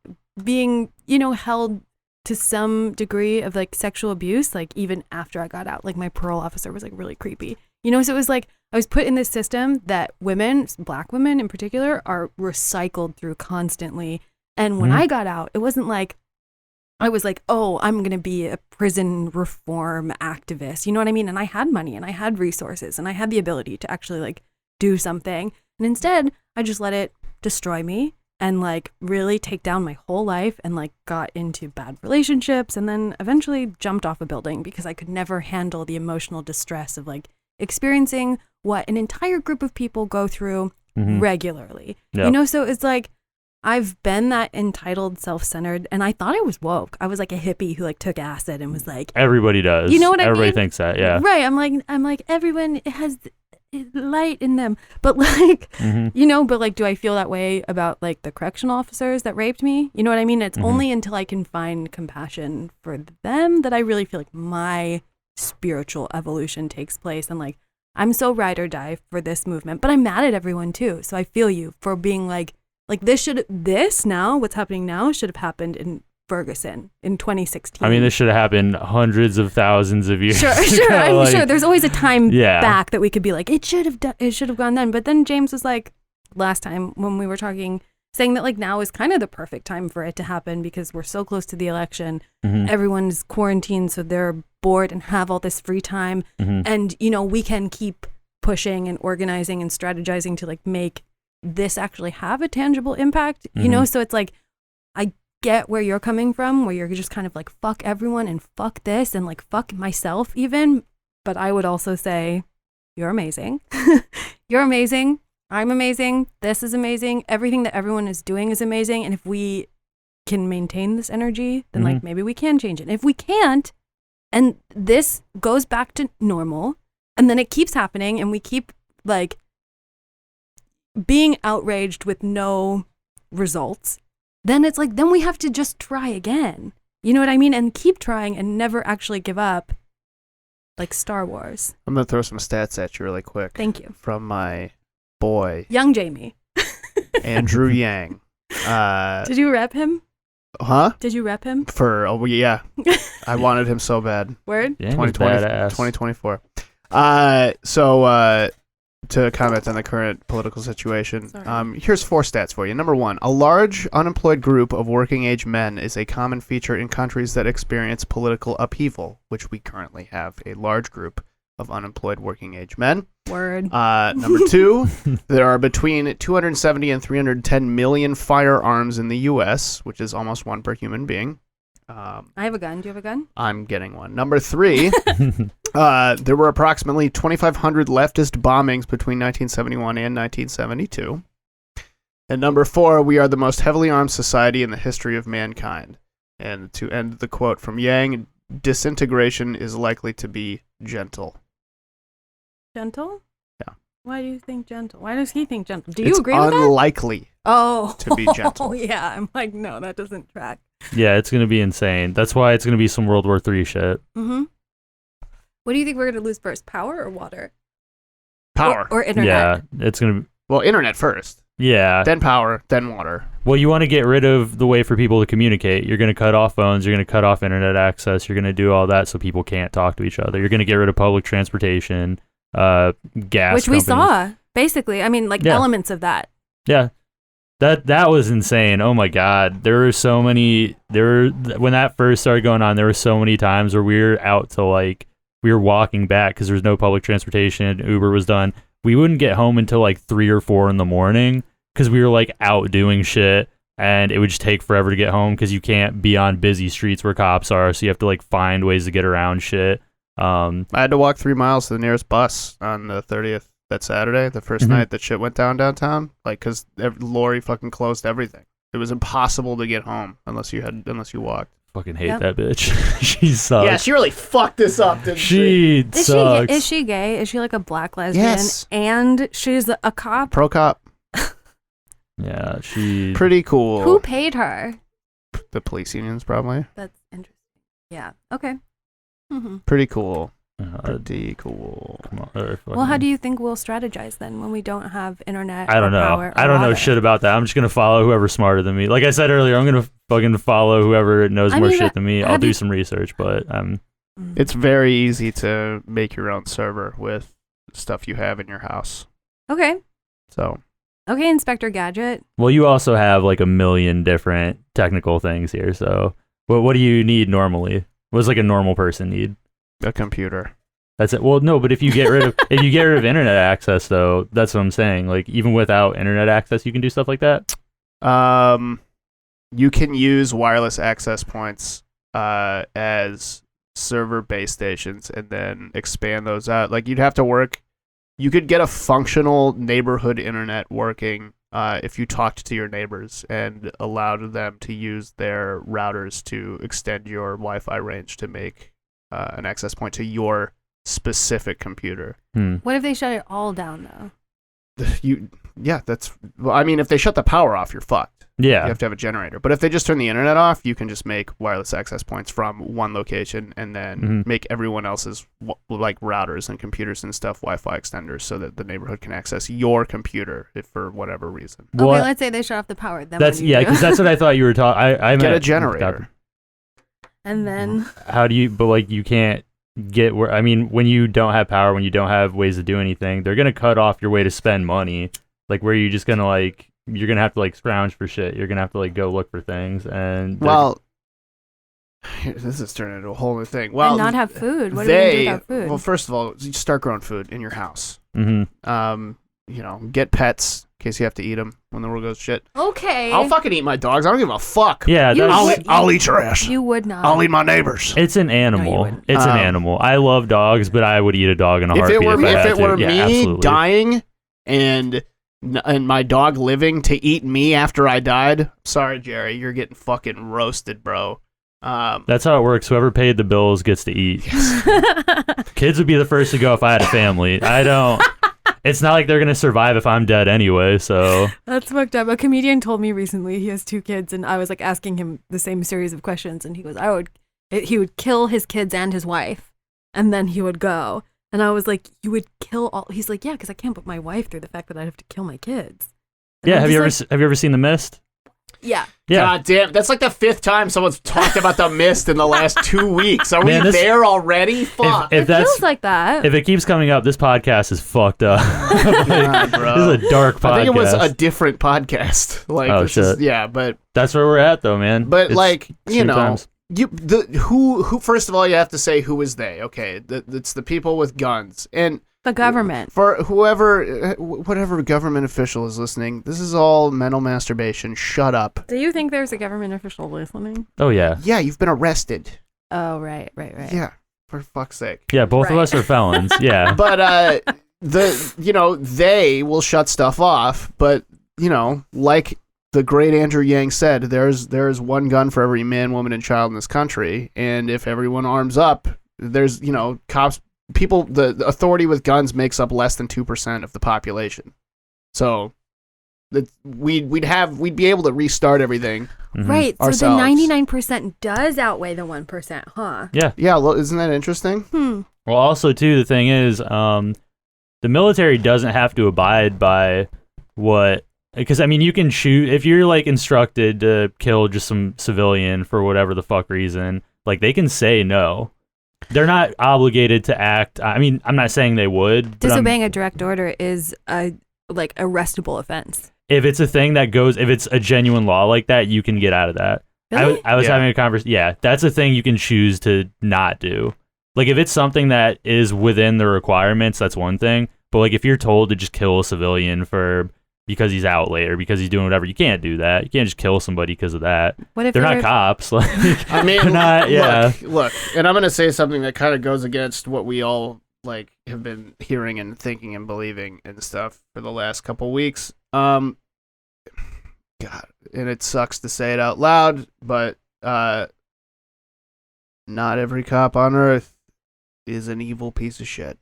being, you know, held to some degree of, like, sexual abuse, like, even after I got out. Like, my parole officer was, like, really creepy. You know, so it was like I was put in this system that women, black women in particular, are recycled through constantly. And when I got out, it wasn't like I was like, oh, I'm going to be a prison reform activist. You know what I mean? And I had money and I had resources and I had the ability to actually, like, do something. And instead, I just let it destroy me and, like, really take down my whole life, and, like, got into bad relationships, and then eventually jumped off a building because I could never handle the emotional distress of, like, experiencing what an entire group of people go through regularly. Yep. You know, so it's like, I've been that entitled, self-centered, and I thought I was woke. I was like a hippie who, like, took acid and was like, everybody does. You know what I mean? Everybody thinks that, yeah. Right. I'm like everyone has light in them, but, like, you know, but, like, do I feel that way about, like, the correctional officers that raped me? You know what I mean? It's only until I can find compassion for them that I really feel like my spiritual evolution takes place. And, like, I'm so ride or die for this movement, but I'm mad at everyone too. So I feel you for being like this now, what's happening now should have happened in Ferguson in 2016. I mean, this should have happened hundreds of thousands of years Sure. ago. I'm like, sure there's always a time back that we could be like, it should have gone then. But then James was like, last time when we were talking, saying that, like, now is kind of the perfect time for it to happen because we're so close to the election. Everyone's quarantined, so they're bored and have all this free time. And, you know, we can keep pushing and organizing and strategizing to, like, make this actually have a tangible impact, you know? So it's like, I get where you're coming from, where you're just kind of like, fuck everyone and fuck this and, like, fuck myself even. But I would also say, you're amazing. You're amazing. I'm amazing. This is amazing. Everything that everyone is doing is amazing. And if we can maintain this energy, then like, maybe we can change it. And if we can't, and this goes back to normal, and then it keeps happening, and we keep, like, being outraged with no results, then it's like, then we have to just try again. You know what I mean? And keep trying and never actually give up, like Star Wars. I'm going to throw some stats at you really quick. Thank you. From my boy, Young Jamie. Andrew Yang. Did you rep him? Huh? Did you rep him? Yeah. I wanted him so bad. Word? Yeah, 2020, badass. 2024. to comment on the current political situation. Sorry. Here's 4 stats for you. Number 1, a large unemployed group of working-age men is a common feature in countries that experience political upheaval, which we currently have a large group of unemployed working-age men. Word. Number 2, there are between 270 and 310 million firearms in the U.S., which is almost 1 per human being. I have a gun. Do you have a gun? I'm getting one. Number 3, there were approximately 2,500 leftist bombings between 1971 and 1972. And number 4, we are the most heavily armed society in the history of mankind. And to end the quote from Yang, disintegration is likely to be gentle. Gentle? Yeah. Why do you think gentle? Why does he think gentle? Do you It's agree with that? unlikely Oh. to be gentle. Oh, yeah. I'm like, no, that doesn't track. Yeah, it's gonna be insane. That's why it's gonna be some World War III shit. Mm-hmm. What do you think we're going to lose first, power or water? Power. Or internet? Yeah, it's gonna. Well, internet first, Yeah. then power, then water. Well, you want to get rid of the way for people to communicate. You're gonna cut off phones. You're gonna cut off internet access. You're gonna do all that so people can't talk to each other. You're gonna get rid of public transportation, gas. Which we companies. saw, basically. I mean, like Yeah. elements of that. Yeah. That was insane. Oh my God. There were so many when that first started going on, there were so many times where we were out to we were walking back because there was no public transportation. Uber was done. We wouldn't get home until 3 or 4 in the morning because we were out doing shit, and it would just take forever to get home because you can't be on busy streets where cops are. So you have to find ways to get around shit. I had to walk 3 miles to the nearest bus on the 30th. That Saturday, the first night that shit went down downtown, because Lori fucking closed everything. It was impossible to get home unless you walked. Fucking hate Yep. that bitch. She sucks. Yeah, she really fucked this up, didn't she? She sucks. Is she gay? Is she like a black lesbian? Yes. And she's a cop? Pro cop, Yeah, she. pretty cool. Who paid her? The police unions probably. That's interesting. Yeah. Okay. Mm-hmm. Pretty cool. Come on, Well, how do you think we'll strategize then when we don't have internet? I don't or know. power or I don't know water? shit about that. I'm just gonna follow whoever's smarter than me. Like I said earlier, I'm gonna fucking follow whoever knows I more mean, shit than me. I'll have do you- some research, but Mm. It's very easy to make your own server with stuff you have in your house. Okay. So Okay, Inspector Gadget. well, you also have a million different technical things here. So, what do you need normally? What does a normal person need? a computer. That's it. Well, no, but if you get rid of internet access, though, that's what I'm saying. Even without internet access, you can do stuff like that. You can use wireless access points as server base stations and then expand those out. You'd have to work. You could get a functional neighborhood internet working if you talked to your neighbors and allowed them to use their routers to extend your Wi-Fi range to make an access point to your specific computer. What if they shut it all down though? If they shut the power off, you're fucked. Yeah. You have to have a generator. But if they just turn the internet off, you can just make wireless access points from one location and then make everyone else's routers and computers and stuff Wi-Fi extenders so that the neighborhood can access your computer if for whatever reason. Okay, What? let's say they shut off the power. Then That's what do you do? because that's what I thought you were talking. I Get meant a generator. And then How do you? But you can't get where. I mean, when you don't have power, when you don't have ways to do anything, they're gonna cut off your way to spend money. Where you just gonna you're gonna have to scrounge for shit. You're gonna have to go look for things and This is turning into a whole new thing. Well, and not have food. What are we gonna do without food? Well, first of all, you start growing food in your house. Mm-hmm. Get pets in case you have to eat them when the world goes to shit. Okay. I'll fucking eat my dogs. I don't give a fuck. Yeah, You that's, would- I'll eat your ass. You would not. I'll eat my neighbors. it's an animal. wouldn't. It's an animal. I love dogs, but I would eat a dog in a If heartbeat it were if I had if it to. were Yeah, me absolutely. dying and my dog living to eat me after I died, sorry Jerry, you're getting fucking roasted, bro. That's how it works. Whoever paid the bills gets to eat. Kids would be the first to go if I had a family. I don't. It's not like they're gonna survive if I'm dead anyway. So That's fucked up. A comedian told me recently he has 2 kids, and I was asking him the same series of questions, and he goes, he would kill his kids and his wife, and then he would go. And I was like, you would kill all? He's like, yeah, because I can't put my wife through the fact that I'd have to kill my kids. And yeah, I'm have you just ever seen The Mist? Yeah. Yeah. God damn, that's like the 5th time someone's talked about The Mist in the last 2 weeks. Are Man, we this- there already? Fuck. If It that's feels like that. if it keeps coming up, this podcast is fucked up. God, bro. This is a dark podcast. I think it was a different podcast. Like, Oh, this is, shit. yeah, but That's where we're at, though, man. But It's like, you extreme know, times. who first of all, you have to say who is they. Okay, it's the people with guns, and The government. for whoever, whatever government official is listening, this is all mental masturbation. Shut up. Do you think there's a government official listening? Oh yeah, Yeah, you've been arrested. Oh, right. Yeah, for fuck's sake. yeah. Both of Right. us are felons. Yeah. But they will shut stuff off. But like the great Andrew Yang said, there's one gun for every man, woman, and child in this country, and if everyone arms up, there's cops. People, the authority with guns makes up less than 2% of the population. So we'd be able to restart everything. Mhm. Right. So Ourselves. the 99% does outweigh the 1%, huh? Yeah, well, isn't that interesting? Well, also too, the thing is, the military doesn't have to abide by what. Because I mean, you can shoot if you're like instructed to kill just some civilian for whatever the fuck reason. Like they can say no. They're not obligated to act. I mean, I'm not saying they would. But Disobeying a direct order is a arrestable offense. if it's a thing that goes, if it's a genuine law like that, you can get out of that. Really? I was Yeah. having a conversation. Yeah, that's a thing you can choose to not do. Like if it's something that is within the requirements, that's one thing. But like if you're told to just kill a civilian because he's out late or because he's doing whatever, you can't do that. You can't just kill somebody because of that. What if They're not were- cops. Like I mean, they're not. Yeah. look, and I'm gonna say something that kind of goes against what we all have been hearing and thinking and believing and stuff for the last couple weeks. God, and it sucks to say it out loud, but not every cop on earth is an evil piece of shit.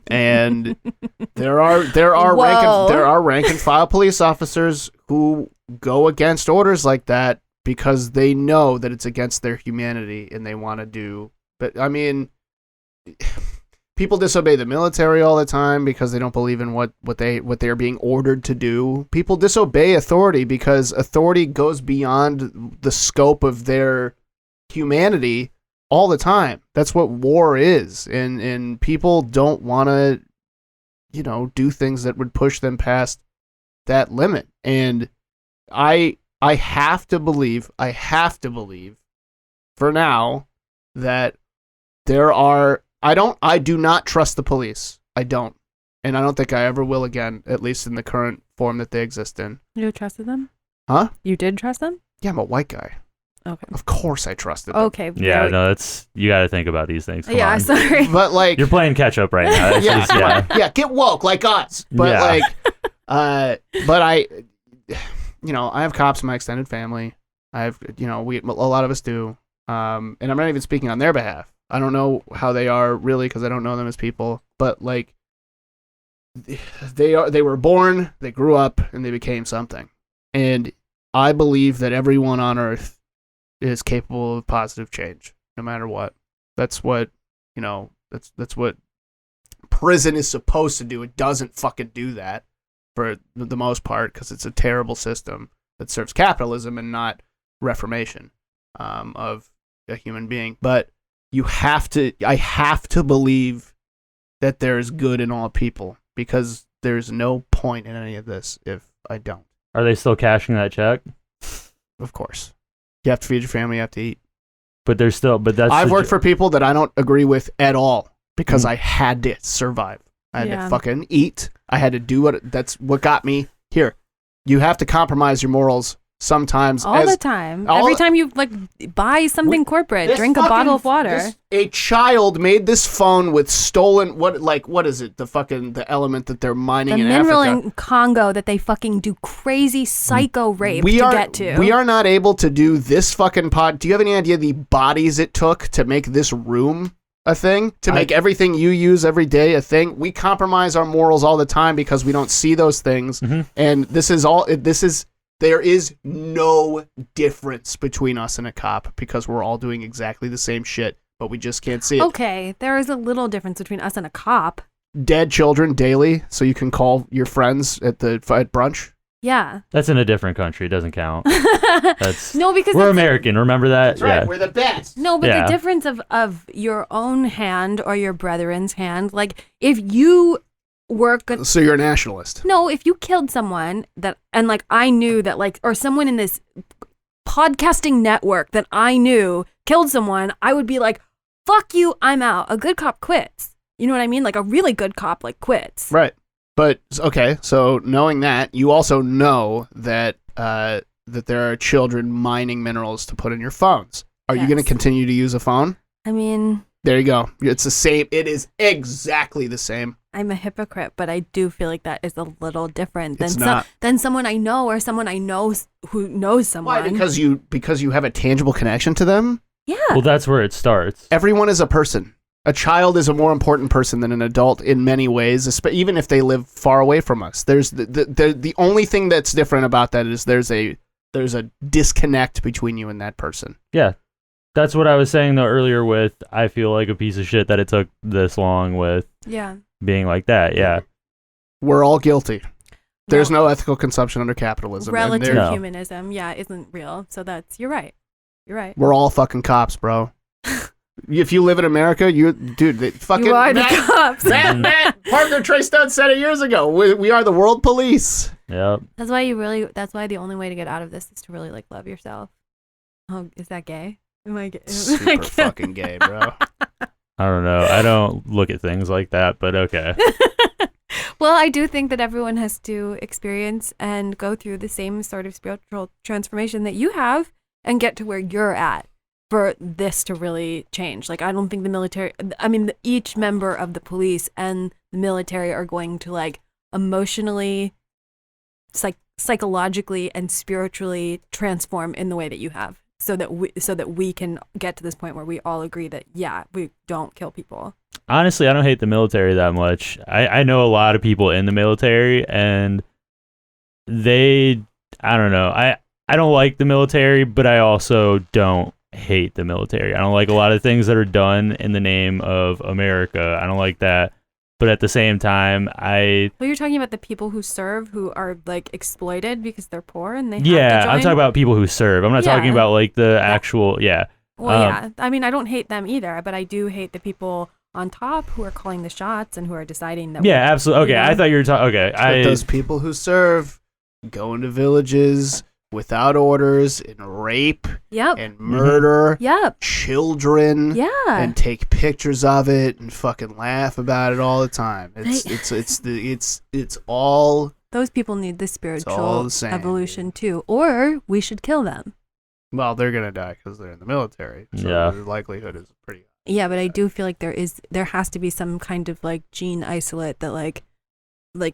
And there are rank and file police officers who go against orders like that because they know that it's against their humanity and they want to do. But I mean, people disobey the military all the time because they don't believe in what they are being ordered to do. People disobey authority because authority goes beyond the scope of their humanity all the time. That's what war is, and people don't want to do things that would push them past that limit. And I have to believe for now that there are I do not trust the police. I don't. And I don't think I ever will again, at least in the current form that they exist in. You trusted them? Huh? You did trust them? Yeah, I'm a white guy. Okay. Of course I trusted them. Okay. Yeah. very- No, that's you got to think about these things. Come Yeah, on. sorry. But like You're playing catch up right now. That's yeah, just- yeah. yeah, get woke like us. But Yeah. but I I have cops in my extended family. I have a lot of us do. And I'm not even speaking on their behalf. I don't know how they are really because I don't know them as people. But like they were born, they grew up, and they became something. And I believe that everyone on Earth is capable of positive change, no matter what. That's what that's what prison is supposed to do. It doesn't fucking do that for the most part because it's a terrible system that serves capitalism and not reformation of a human being. But I have to believe that there is good in all people because there's no point in any of this if I don't. Are they still cashing that check? Of course. You have to feed your family, you have to eat. But they're still. But that's. I've the worked for people that I don't agree with at all because Mhm. I had to survive. I had Yeah. to fucking eat. I had to do that's what got me here. You have to compromise your morals sometimes. All the time. all Every the- time you buy something corporate, This drink a fucking- bottle of water. A child made this phone with stolen what is it? The element that they're mining The in mineral Africa. in Congo that they fucking do crazy psycho rape to get to. We are not able to do this fucking pod. Do you have any idea the bodies it took to make this room a thing? To make everything you use every day a thing? We compromise our morals all the time because we don't see those things. Mhm. And there is no difference between us and a cop because we're all doing exactly the same shit, but we just can't see it. Okay, there is a little difference between us and a cop. Dead children daily, so you can call your friends at brunch. Yeah. That's in a different country. It doesn't count. That's No, because we're that's- American. Remember that? That's right. Yeah. We're the best. No, but Yeah. the difference of your own hand or your brethren's hand, like if you were So you're a nationalist. no, if you killed someone that and like I knew that like or someone in this podcasting network that I knew killed someone, I would be like, "Fuck you, I'm out." A good cop quits. You know what I mean? Like a really good cop like quits. Right. But okay, so knowing that, you also know that that there are children mining minerals to put in your phones. Are you Yes. going to continue to use a phone? I mean, There you go. It's the same. It is exactly the same. I'm a hypocrite, but I do feel like that is a little different than It's not. than someone I know or someone I know who knows someone. Why? Because you have a tangible connection to them. yeah. Well, that's where it starts. Everyone is a person. A child is a more important person than an adult in many ways, even if they live far away from us. There's the only thing that's different about that is there's a disconnect between you and that person. Yeah. That's what I was saying though earlier with I feel like a piece of shit that it took this long with Yeah. being like that. Yeah. We're all guilty. There's no ethical consumption under capitalism. and relative there- No. humanism. Yeah, isn't real. So you're right. You're right. We're all fucking cops, bro. If you live in America, they fucking You are the Matt, cops. Matt Parker Trey Stud said it years ago. We are the world police. Yep. That's why the only way to get out of this is to really like love yourself. Oh, is that gay? Am I gay? Super fucking gay, bro. I don't know. I don't look at things like that, but okay. Well, I do think that everyone has to experience and go through the same sort of spiritual transformation that you have and get to where you're at for this to really change. Like, I don't think each member of the police and the military are going to like emotionally, psychologically and spiritually transform in the way that you have so that we can get to this point where we all agree that, yeah, we don't kill people. Honestly, I don't hate the military that much. I know a lot of people in the military and I don't know. I don't like the military, but I also don't hate the military. I don't like a lot of things that are done in the name of America. I don't like that. But at the same time, Well, you're talking about the people who serve who are like exploited because they're poor and they have yeah, to join? I'm talking about people who serve. I'm not talking Yeah. about like the actual, yeah. Well, yeah. I mean, I don't hate them either, but I do hate the people on top who are calling the shots and who are deciding that. Yeah, absolutely. Okay, you know? I thought you were talking, okay. But those people who serve go into villages without orders and rape Yep. and murder Yep. children Yeah. and take pictures of it and fucking laugh about it all the time. It's all Those people need the all spiritual the same, evolution too, or we should kill them. well, they're gonna die because they're in the military. So Yeah. the likelihood is pretty. Yeah, but I do feel like there has to be some kind of like gene isolate that like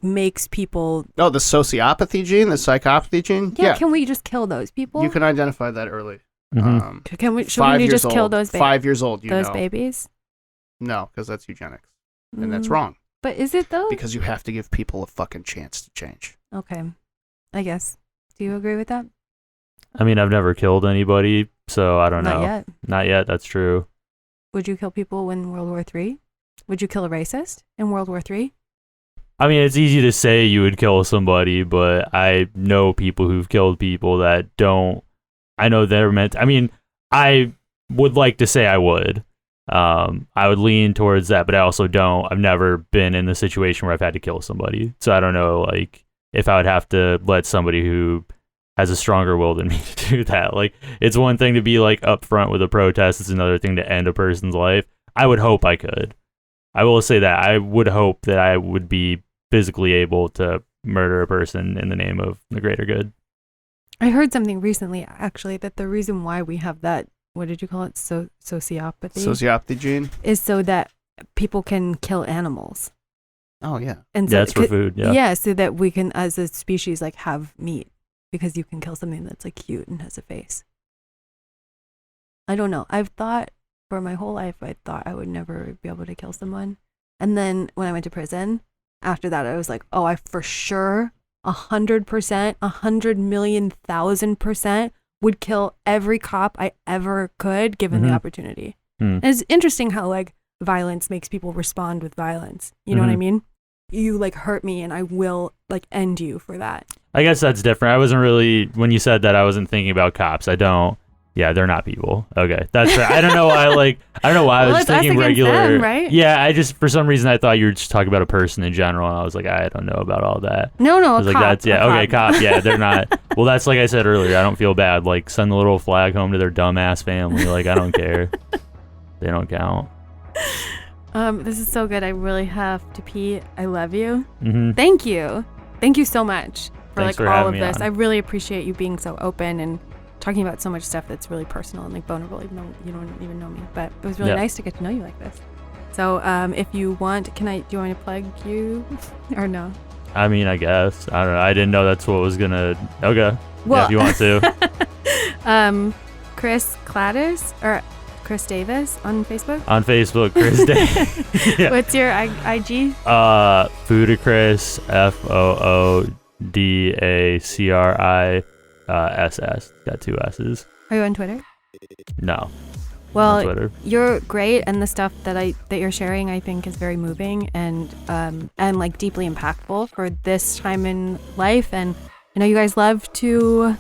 makes people. Oh, the sociopathy gene, the psychopathy gene. Yeah, can we just kill those people? you can identify that early. Mhm. Can we? Should 5 we years just kill old. those 5 years old? those babies? No, because that's eugenics, and that's Mm, wrong. But is it though? Because you have to give people a fucking chance to change. Okay, I guess. Do you agree with that? I mean, I've never killed anybody, so I don't Not know. yet. Not yet, that's true. Would you kill people in World War III? Would you kill a racist in World War III? I mean, it's easy to say you would kill somebody, but I know people who've killed people that don't. I know they're meant. I mean, I would like to say I would. I would lean towards that, but I also don't. I've never been in the situation where I've had to kill somebody, so I don't know. Like, if I would have to let somebody who has a stronger will than me to do that. Like, it's one thing to be like upfront with a protest. It's another thing to end a person's life. I would hope I could. I will say that I would hope that I would be physically able to murder a person in the name of the greater good. I heard something recently, actually, that the reason why we have that, what did you call it, sociopathy, Sociopathy gene. is so that people can kill animals. Oh yeah. And Yeah, it's for food. Yeah. Yeah, so that we can, as a species, like have meat because you can kill something that's like cute and has a face. I don't know. I've thought for my whole life, I thought I would never be able to kill someone. And then when I went to prison, after that, I was like, oh, I for sure 100%, 100,000,000% would kill every cop I ever could given the Mhm. opportunity. Hmm. And it's interesting how like violence makes people respond with violence. You know what I Mhm. mean? You like hurt me and I will like end you for that. I guess that's different. I wasn't really, when you said that, I wasn't thinking about cops. I don't. Yeah, they're not people. Okay, that's right. I don't know why. I Well, was it's us thinking against regular. them, right? Yeah, I just for some reason I thought you were just talking about a person in general, and I was like, I don't know about all that. No, I a was like, cop. that's yeah, a okay, cop. Yeah, they're not. Well, that's like I said earlier. I don't feel bad. Like, send the little flag home to their dumbass family. Like, I don't care. They don't count. This is so good. I really have to pee. I love you. Mm-hmm. Thank you. Thank you so much for Thanks like for all having of me this. on. I really appreciate you being so open and talking about so much stuff that's really personal and like vulnerable, even though you don't even know me. But it was really Yeah. nice to get to know you like this. So if you want, do you want me to plug you or no? I mean, I guess. I don't know. I didn't know that's what was gonna. Okay. Well, Yeah, if you want to. Chris Cladis or Chris Davis on Facebook. On Facebook, Chris Day. Yeah. What's your IG? Foodacris, FOODACRISS. Got 2 S's. Are you on Twitter? No. On Well, Twitter. you're great, and the stuff that you're sharing, I think, is very moving and like deeply impactful for this time in life. And I know you guys love to,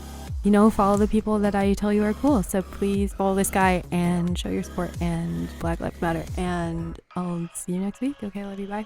follow the people that I tell you are cool. So please follow this guy and show your support. And Black Lives Matter. And I'll see you next week. Okay, love you. Bye.